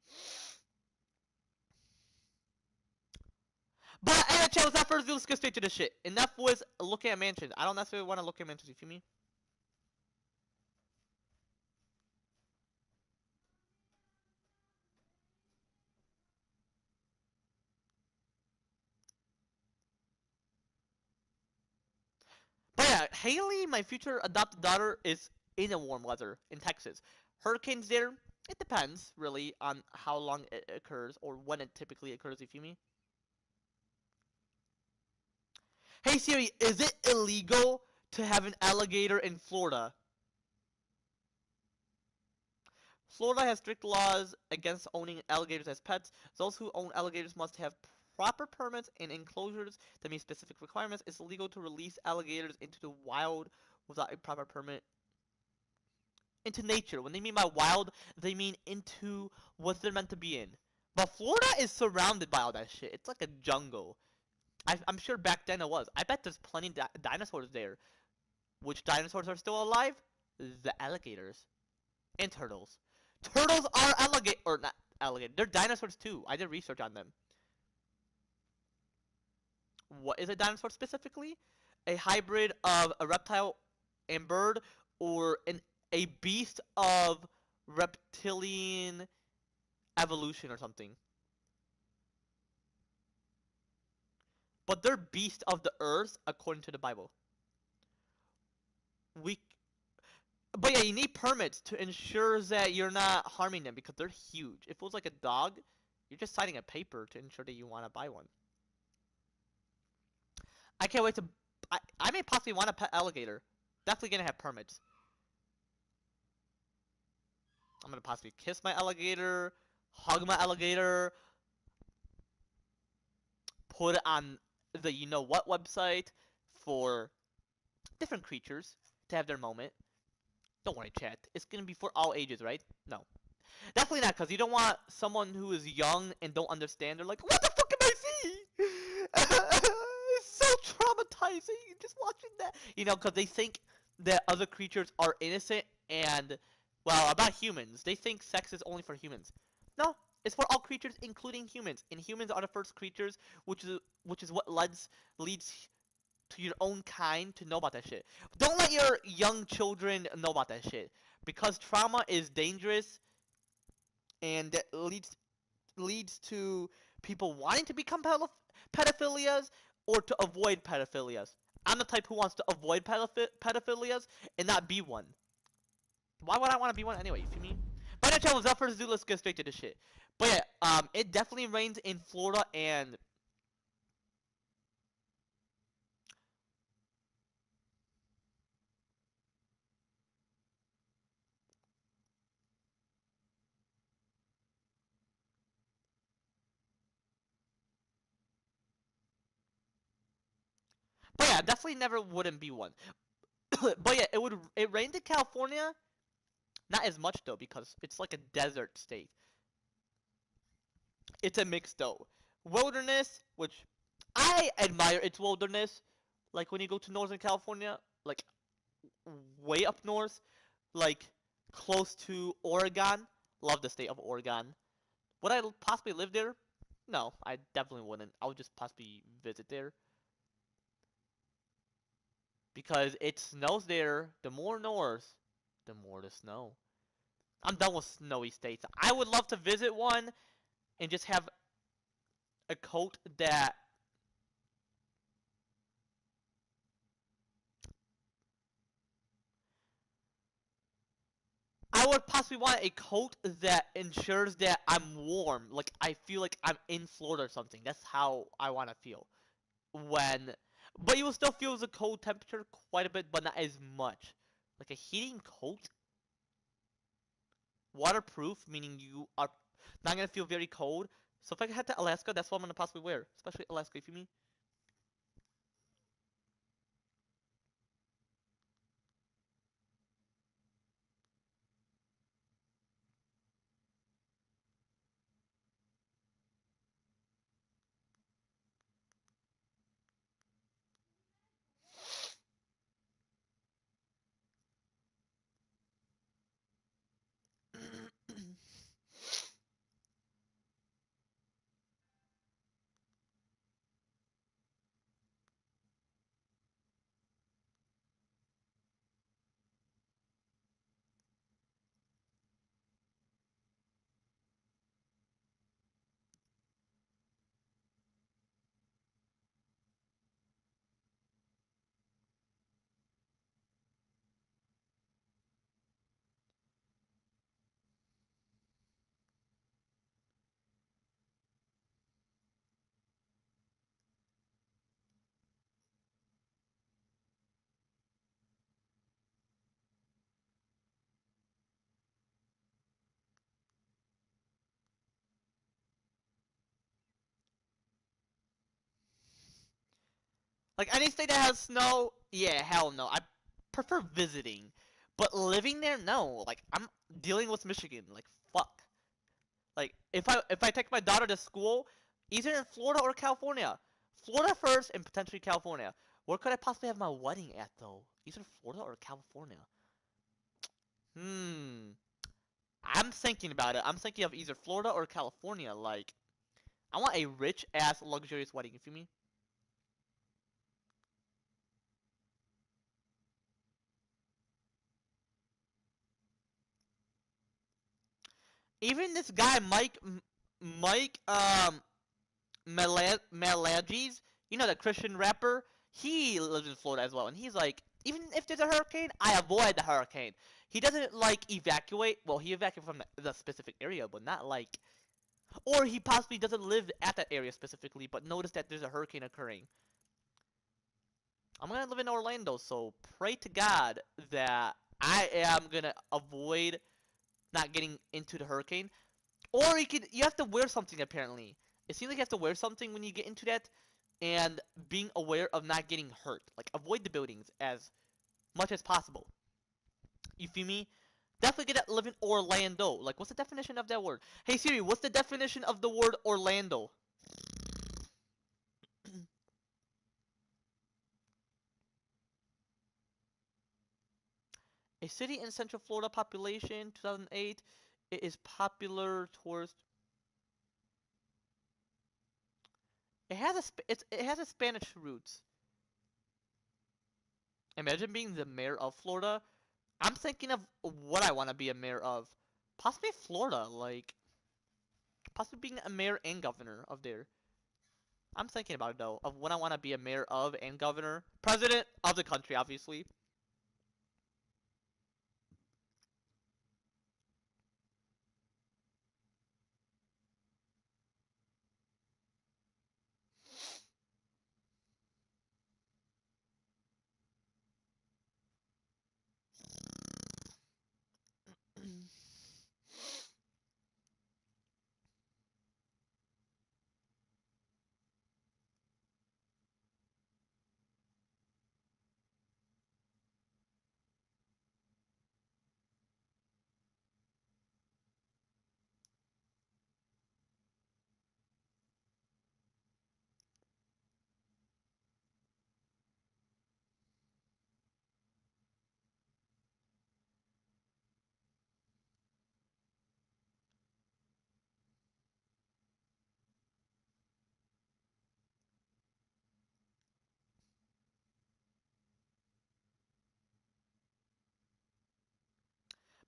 But anyway, chat, without further ado, let's get straight to the shit. Enough with looking at mansions. I don't necessarily want to look at mansions. You feel me? But yeah, Haley, my future adopted daughter, is in a warm weather in Texas. Hurricanes there, it depends really on how long it occurs or when it typically occurs. You feel me? Hey Siri, is it illegal to have an alligator in Florida? Florida has strict laws against owning alligators as pets. Those who own alligators must have proper permits and enclosures that meet specific requirements. It's illegal to release alligators into the wild without a proper permit. Into nature. When they mean by wild, they mean into what they're meant to be in. But Florida is surrounded by all that shit. It's like a jungle. I'm sure back then it was. I bet there's plenty of dinosaurs there. Which dinosaurs are still alive? The alligators. And turtles. Turtles are alligator, or not alligator. They're dinosaurs too. I did research on them. What is a dinosaur specifically? A hybrid of a reptile and bird, or a beast of reptilian evolution or something. But they're beasts of the earth according to the Bible. We, but yeah, you need permits to ensure that you're not harming them because they're huge. If it was like a dog, you're just signing a paper to ensure that you want to buy one. I can't wait to. I may possibly want a pet alligator. Definitely gonna have permits. I'm gonna possibly kiss my alligator, hug my alligator, put it on the you know what website for different creatures to have their moment. Don't worry, chat. It's gonna be for all ages, right? No, definitely not, because you don't want someone who is young and don't understand. They're like, "What the fuck am I seeing?" It's so traumatizing just watching that. Because they think that other creatures are innocent and, well, about humans. They think sex is only for humans. No, it's for all creatures, including humans. And humans are the first creatures, which is what leads to your own kind to know about that shit. Don't let your young children know about that shit, because trauma is dangerous and that leads to people wanting to become pedophilias or to avoid pedophilias. I'm the type who wants to avoid pedophilias and not be one. Why would I want to be one anyway? You feel me? But that channel, without further ado, let's get straight to the shit. But yeah, it definitely rains in Florida, and but yeah, definitely never wouldn't be one. But yeah, it rained in California, not as much though because it's like a desert state. It's a mix though. Wilderness, which I admire its wilderness. Like when you go to Northern California, like way up north, like close to Oregon. Love the state of Oregon. Would I possibly live there? No, I definitely wouldn't. I would just possibly visit there because it snows there. The more north, the more the snow. I'm done with snowy states. I would love to visit one and just have a coat that I would possibly want a coat that ensures that I'm warm. Like I feel like I'm in Florida or something. That's how I want to feel when. But you will still feel the cold temperature quite a bit, but not as much. Like a heating coat, waterproof, meaning you are not gonna feel very cold. So if I head to Alaska, that's what I'm gonna possibly wear, especially Alaska. If you mean. Like any state that has snow, yeah, hell no. I prefer visiting, but living there, no. Like I'm dealing with Michigan. Like fuck. Like if I take my daughter to school, either in Florida or California. Florida first and potentially California. Where could I possibly have my wedding at though? Either Florida or California. Hmm. I'm thinking about it. I'm thinking of either Florida or California. Like I want a rich ass luxurious wedding. You feel me? Even this guy Mike Malagies, the Christian rapper, he lives in Florida as well, and he's like, even if there's a hurricane, I avoid the hurricane. He doesn't like evacuate. Well, he evacuates from the specific area, but not like, or he possibly doesn't live at that area specifically, but notice that there's a hurricane occurring. I'm gonna live in Orlando, so pray to God that I am gonna avoid not getting into the hurricane. Or you have to wear something apparently. It seems like you have to wear something when you get into that. and being aware of not getting hurt. Like, avoid the buildings as much as possible. You feel me? Definitely get to live in Orlando. Like, what's the definition of that word? Hey Siri, what's the definition of the word Orlando? A city in Central Florida, population 2008. It is popular towards. It has a Spanish roots. Imagine being the mayor of Florida. I'm thinking of what I want to be a mayor of. Possibly Florida, like possibly being a mayor and governor of there. I'm thinking about it though, of what I want to be a mayor of and governor. President of the country, obviously.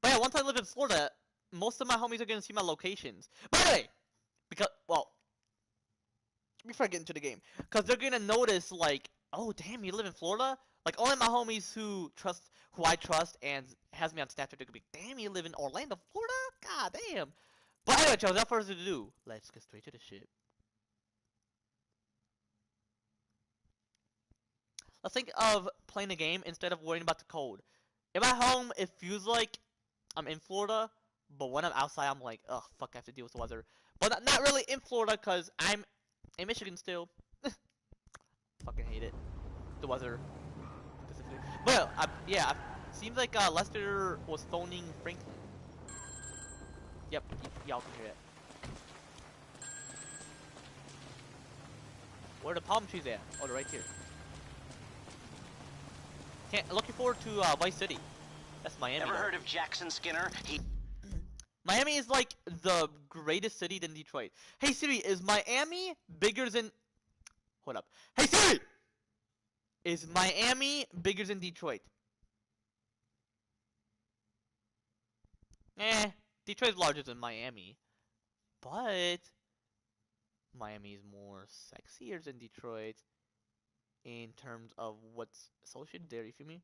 But yeah, once I live in Florida, most of my homies are gonna see my locations. By the way, because well, before I get into the game, because they're gonna notice like, oh damn, you live in Florida. Like only my homies who I trust, and has me on Snapchat, they're gonna be, damn, you live in Orlando, Florida. God damn. But anyway, Charles, without further ado, let's get straight to the shit. Let's think of playing a game instead of worrying about the cold. If I'm home, it feels like I'm in Florida, but when I'm outside, I'm like, ugh, fuck, I have to deal with the weather. But not really in Florida, because I'm in Michigan still. Fucking hate it. The weather, specifically. But, yeah, seems like Lester was phoning Franklin. Yep, y'all can hear it. Where are the palm trees at? Oh, they're right here. Looking forward to Vice City. That's Miami. Ever heard of Jackson Skinner? Miami is like the greatest city than Detroit. Hey Siri, is Miami bigger than... Hold up. Hey Siri! Is Miami bigger than Detroit? Detroit's larger than Miami. But Miami is more sexier than Detroit in terms of what's associated there, you feel me?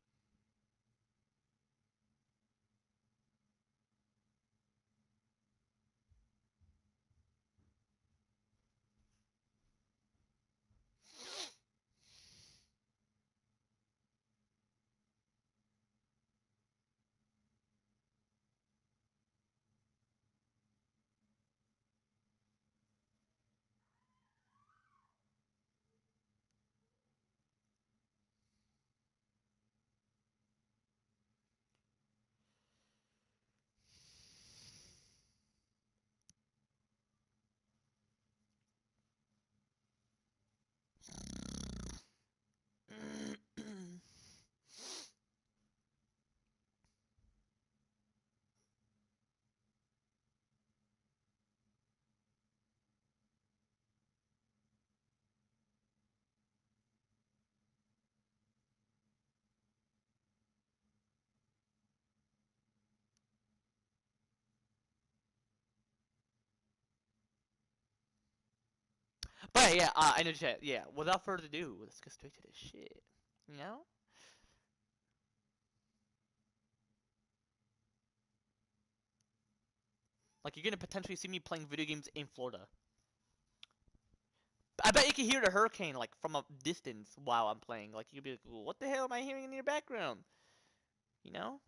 But yeah, I know chat. Yeah, without further ado, let's get straight to this shit. You know? Like, you're gonna potentially see me playing video games in Florida. I bet you can hear the hurricane, like, from a distance while I'm playing. Like, you'll be like, what the hell am I hearing in your background? You know?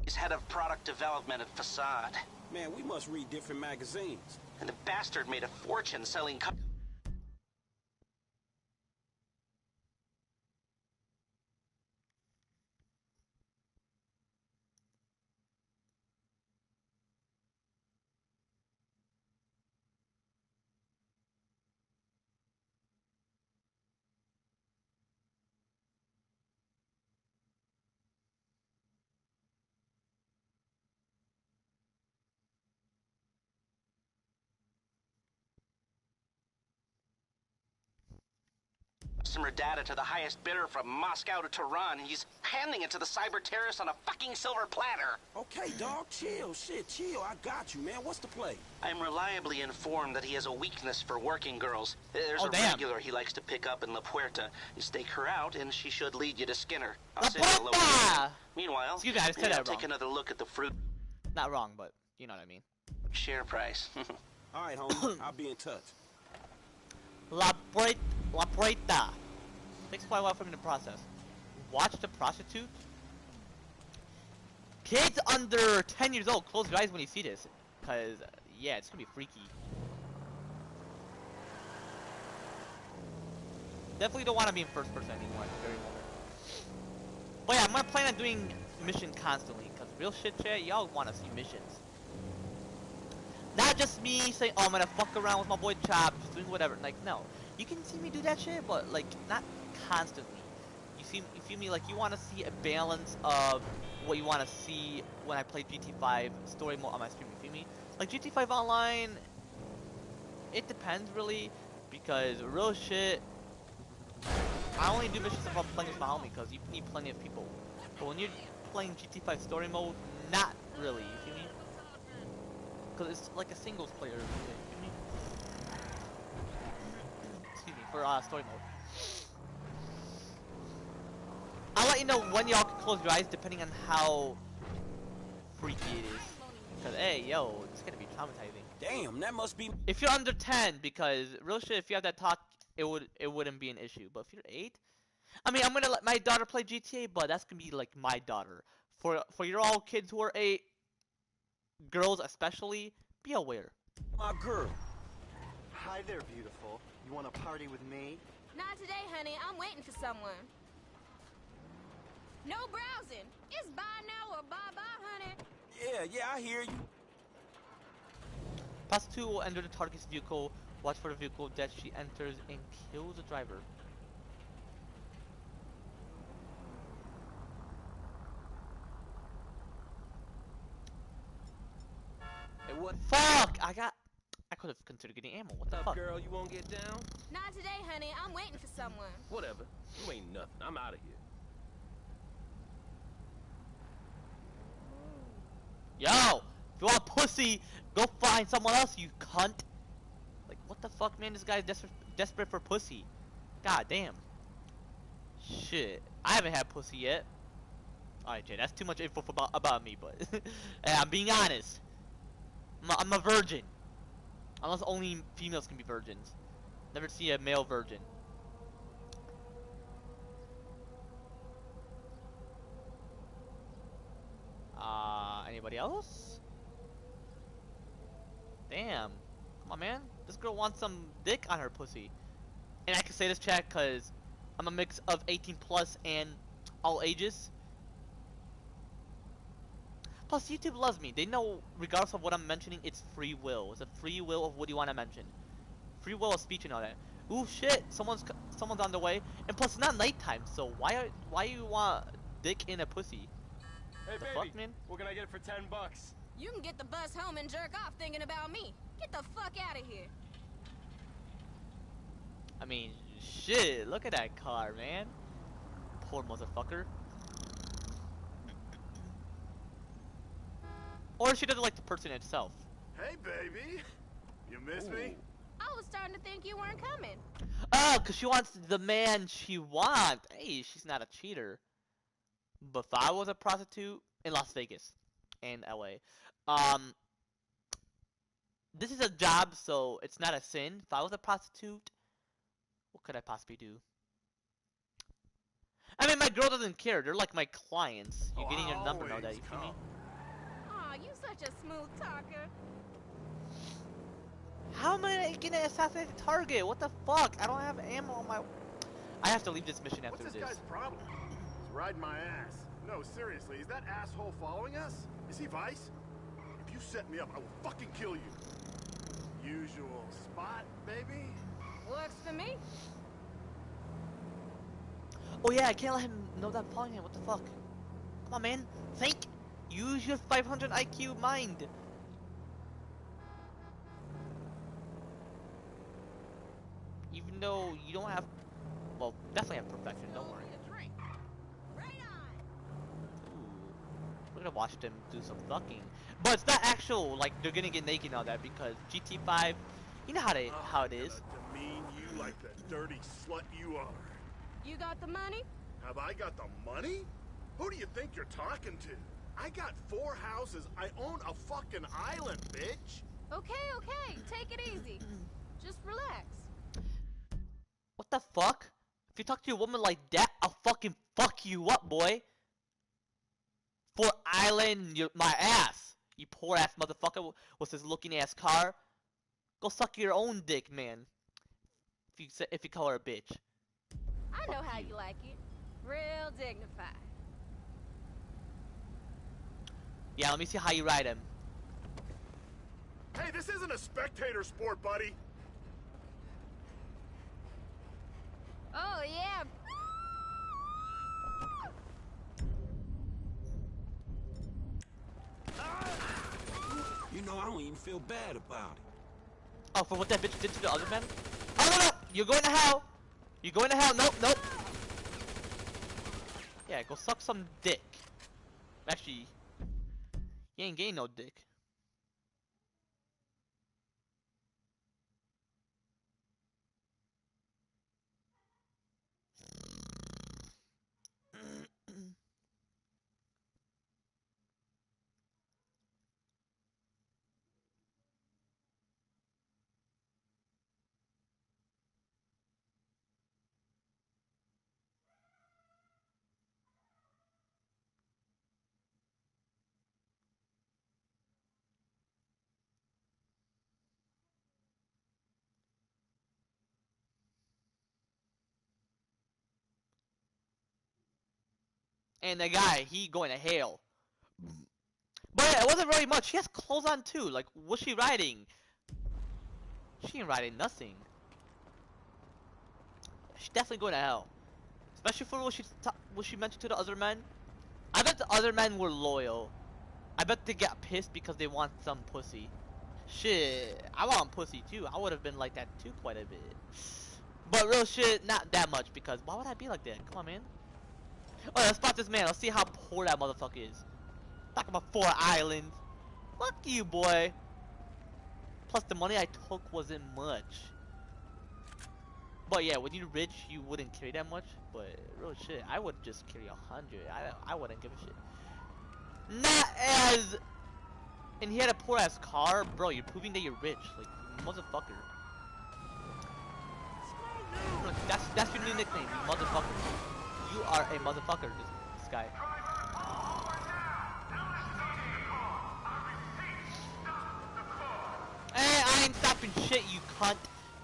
He's head of product development at Facade. Man, we must read different magazines. And the bastard made a fortune selling... customer data to the highest bidder from Moscow to Tehran. He's handing it to the cyber terrorists on a fucking silver platter. Okay, dog, chill. Shit, chill. I got you, man. What's the play? I'm reliably informed that he has a weakness for working girls. There's Oh, a damn. regular he likes to pick up in La Puerta. You stake her out, and she should lead you to Skinner. I'll La send you the Puerta! location. Meanwhile, Excuse me, I said maybe that I'll take wrong. another look at the fruit Not wrong, but you know what I mean. share price. All right, homie. I'll be in touch. La Puerta. Takes quite a while for me to process. Watch the prostitute. Kids under 10 years old, close your eyes when you see this. Cause, yeah, it's gonna be freaky. Definitely don't want to be in first person anymore at the very moment. But yeah, I'm gonna plan on doing mission constantly. Cause real shit, chat, y'all want to see missions. Not just me saying, oh, I'm gonna fuck around with my boy Chop, just doing whatever. Like, no. You can see me do that shit, but, like, not constantly. You feel me? Like, you want to see a balance of what you want to see when I play GT5 story mode on my stream. You feel me? Like, GT5 Online, it depends, really. Because, real shit, I only do missions if I'm playing with my homie, because you need plenty of people. But when you're playing GT5 story mode, not really. You feel me? Because it's like a singles player. You feel me? Excuse me, for story mode. I'll let you know when y'all can close your eyes depending on how freaky it is. Because, hey, yo, it's gonna be traumatizing. Damn, that must be... If you're under 10, because real shit, if you have that talk, it wouldn't be an issue. But if you're 8, I mean, I'm gonna let my daughter play GTA, but that's gonna be like my daughter. For your all kids who are 8, girls especially, be aware. My girl. Hi there, beautiful. You want to party with me? Not today, honey. I'm waiting for someone. No browsing. It's bye now or bye-bye, honey. Yeah, I hear you. Prostitute will enter the target's vehicle, watch for the vehicle that she enters, and kill the driver. Hey, what? Fuck! I could have considered getting ammo. What the fuck? Girl, you won't get down? Not today, honey. I'm waiting for someone. Whatever. You ain't nothing. I'm out of here. Yo! If you want pussy, go find someone else, you cunt! Like, what the fuck, man? This guy's desperate for pussy. God damn. Shit. I haven't had pussy yet. Alright, Jay, that's too much info about me, but... hey, I'm being honest. I'm a virgin. Unless only females can be virgins. Never see a male virgin. Anybody else? Damn. Come on, man. This girl wants some dick on her pussy. And I can say this, chat, because I'm a mix of 18 plus and all ages. Plus, YouTube loves me. They know, regardless of what I'm mentioning, it's free will. It's a free will of what you want to mention. Free will of speech and all that. Ooh, shit. Someone's on the way. And plus, it's not nighttime, so why you want dick in a pussy? Hey, The baby, fuck, man? what can I get for $10? You can get the bus home and jerk off thinking about me. Get the fuck out of here. I mean, shit. Look at that car, man. Poor motherfucker. Or she doesn't like the person itself. Hey, baby. You miss me? I was starting to think you weren't coming. Oh, because she wants the man she wants. Hey, she's not a cheater. But if I was a prostitute in Las Vegas and LA, this is a job, so it's not a sin. If I was a prostitute, what could I possibly do? I mean, my girl doesn't care. They're like my clients. You're getting your number now, that you feel me? Aw, you such a smooth talker. How am I gonna assassinate the target? What the fuck? I don't have ammo on my... I have to leave this mission after What's this. this guy's problem? He's riding my ass. No, seriously, is that asshole following us? Is he Vice? If you set me up, I will fucking kill you. Usual spot, baby? Works for me. Oh yeah, I can't let him know that I'm following him. What the fuck? Come on, man. Think. Use your 500 IQ mind. Even though you don't have Well, definitely have perfection. Don't worry. We're gonna watch them do some fucking, but it's not actual. Like they're gonna get naked and all that because GT5, you know how it is. Gonna demean you like the dirty slut you are. You got the money? Have I got the money? Who do you think you're talking to? I got 4 houses. I own a fucking island, bitch. Okay, take it easy. Just relax. What the fuck? If you talk to a woman like that, I'll fucking fuck you up, boy. For island, my ass. You poor ass motherfucker with this looking ass car. Go suck your own dick, man. If you call her a bitch. I know how you like it. Real dignified. Yeah, let me see how you ride him. Hey, this isn't a spectator sport, buddy. Oh, yeah. You know, I don't even feel bad about it. Oh, for what that bitch did to the other man? Oh, no! You're going to hell! You're going to hell! Nope! Yeah, go suck some dick. Actually, you ain't getting no dick. And the guy, he going to hell. But yeah, it wasn't very much. She has clothes on too. Like, what's she riding? She ain't riding nothing. She's definitely going to hell. Especially for what she mentioned to the other men. I bet the other men were loyal. I bet they got pissed because they want some pussy. Shit, I want pussy too. I would have been like that too quite a bit. But real shit, not that much because why would I be like that? Come on, man. Oh, let's spot this man. Let's see how poor that motherfucker is. Talking about 4 islands. Fuck you, boy. Plus, the money I took wasn't much. But yeah, when you're rich, you wouldn't carry that much. But real shit, I would just carry 100. I wouldn't give a shit. Not as. And he had a poor ass car, bro. You're proving that you're rich, like motherfucker. That's your new nickname, you motherfucker. You are a motherfucker, this guy. Hey, I ain't stopping shit, you cunt.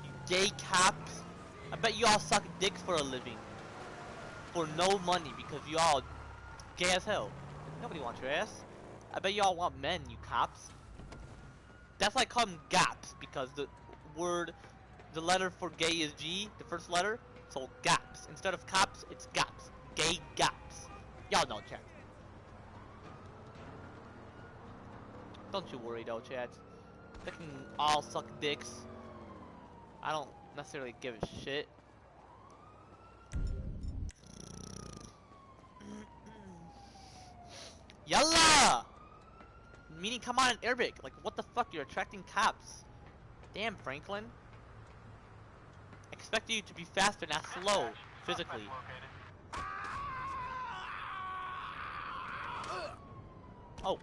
You gay caps. I bet you all suck dicks for a living. For no money, because you all gay as hell. Nobody wants your ass. I bet you all want men, you cops. That's why I call them gaps, because the letter for gay is G, the first letter. So gaps. Instead of cops, it's gaps. Gay gaps. Y'all know, chat. Don't you worry though, chat. They can all suck dicks. I don't necessarily give a shit. Yalla! Meaning come on in Arabic. Like, what the fuck? You're attracting cops. Damn, Franklin. Expect you to be faster, not slow, physically. Oh.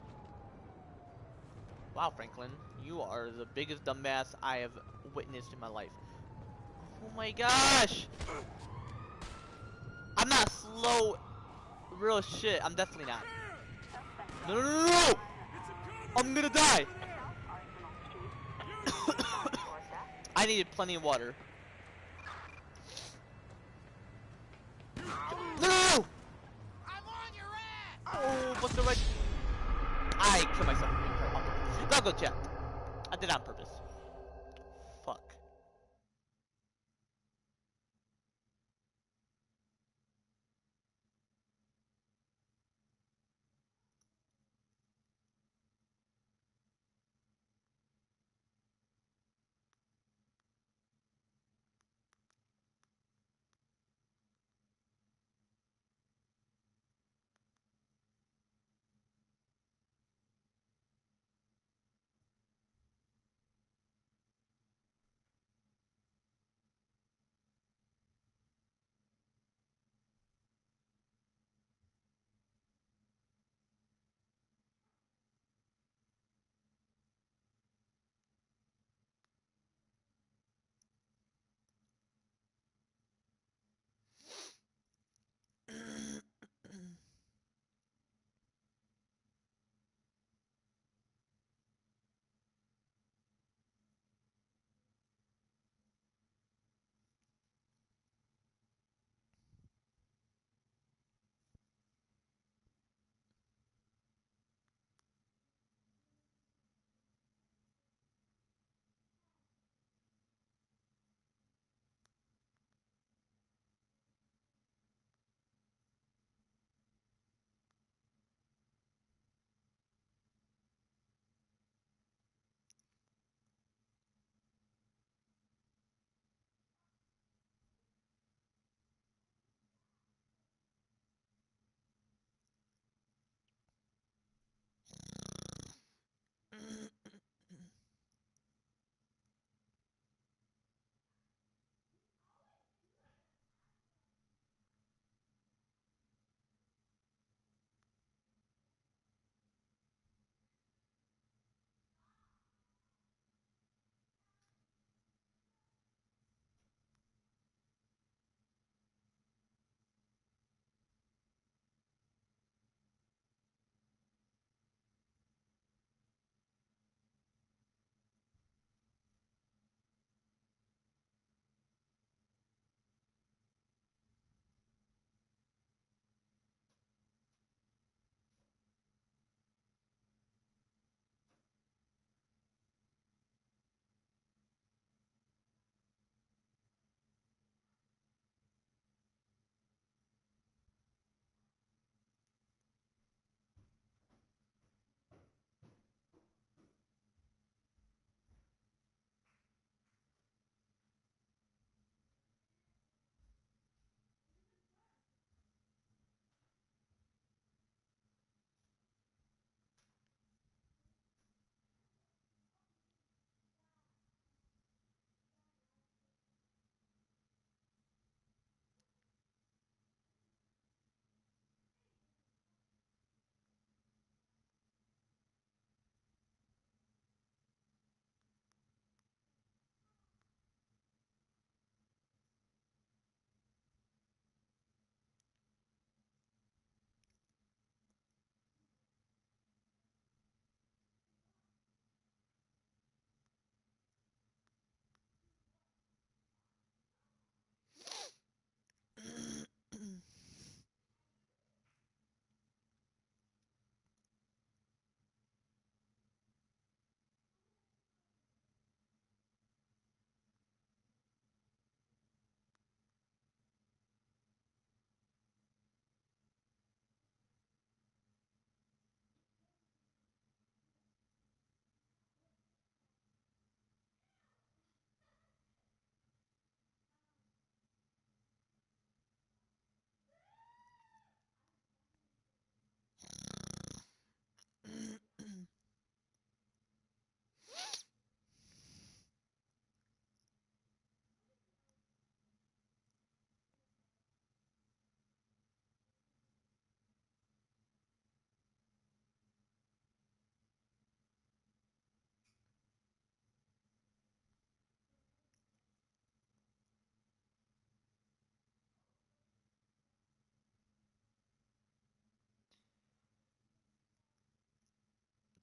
Wow, Franklin. You are the biggest dumbass I have witnessed in my life. Oh my gosh! I'm not slow. Real shit. I'm definitely not. No! I'm gonna die! I needed plenty of water. No! I'm on your ass! Oh, but the right. I killed myself. Now go chat. I did it on purpose. Fuck.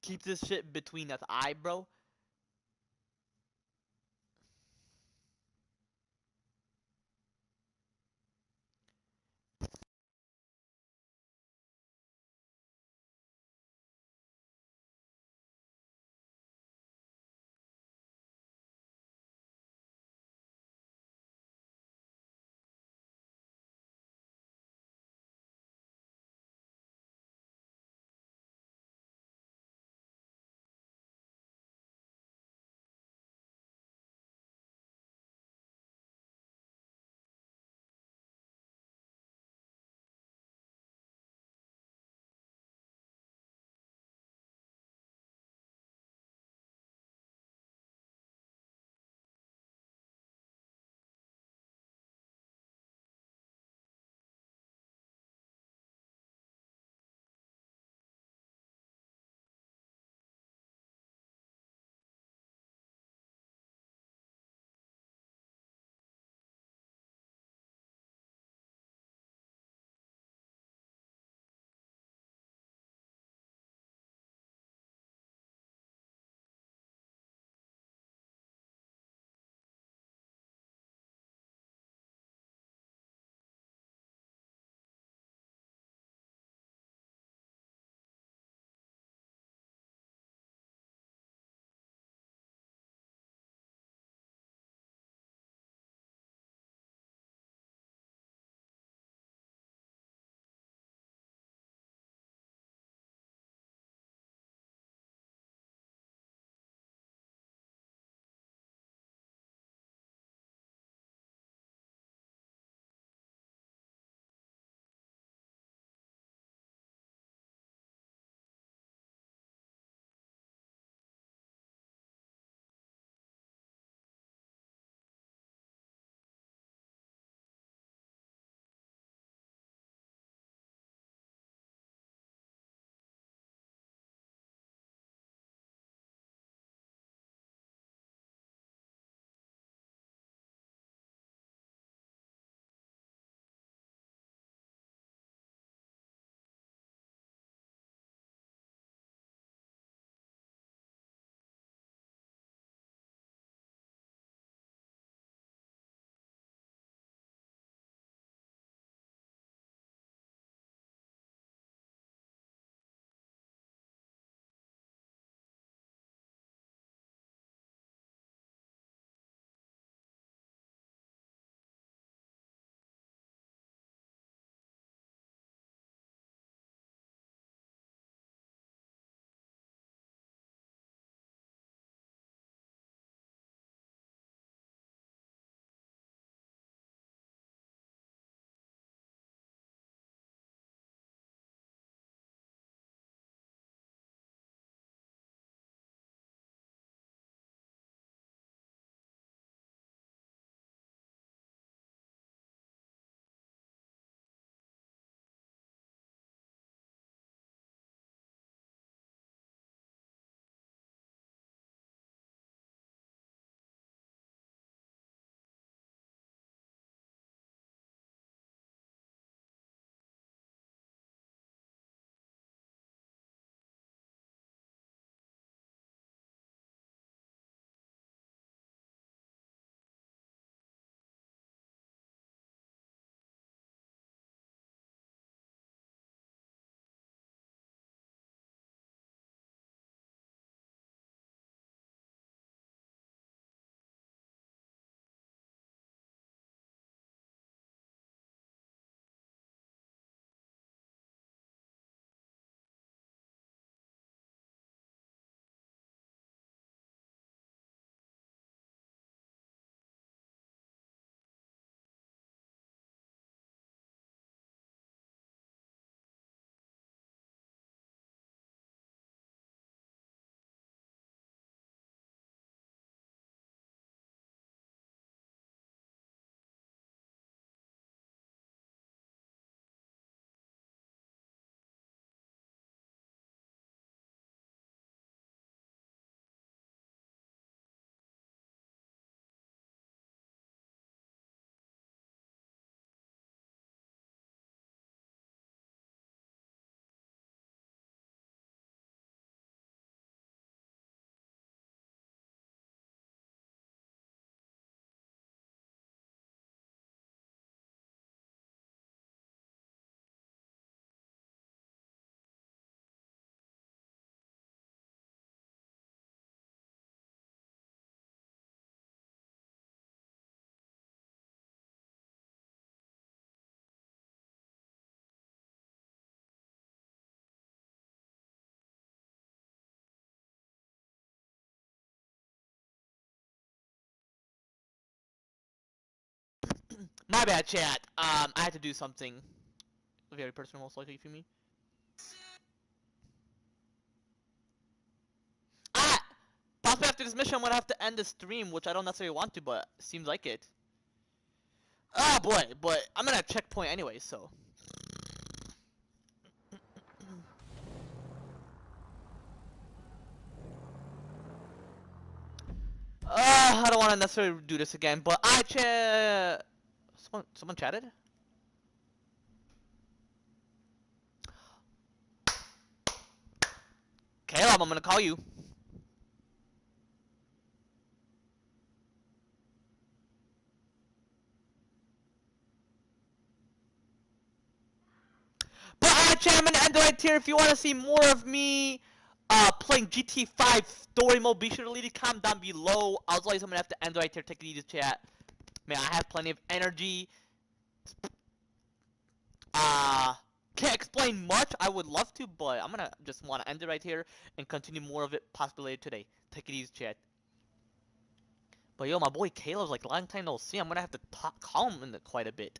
Keep this shit between us, bro. My bad, chat. I had to do something very personal, most likely for me. Ah! Possibly after this mission, I'm gonna have to end the stream, which I don't necessarily want to, but seems like it. Oh boy, but I'm gonna checkpoint anyway, so. I don't want to necessarily do this again, but someone chatted? Caleb, I'm gonna call you. But chat, I'm gonna end right here. If you want to see more of me playing GT5 story mode, be sure to leave a comment down below. Otherwise, I'm gonna have to end right here. Take it easy, chat. Man, I have plenty of energy. Can't explain much. I would love to, but I'm gonna just want to end it right here and continue more of it possibly later today. Take it easy, chat. But yo, my boy Caleb's like long time no see. I'm gonna have to call him in quite a bit.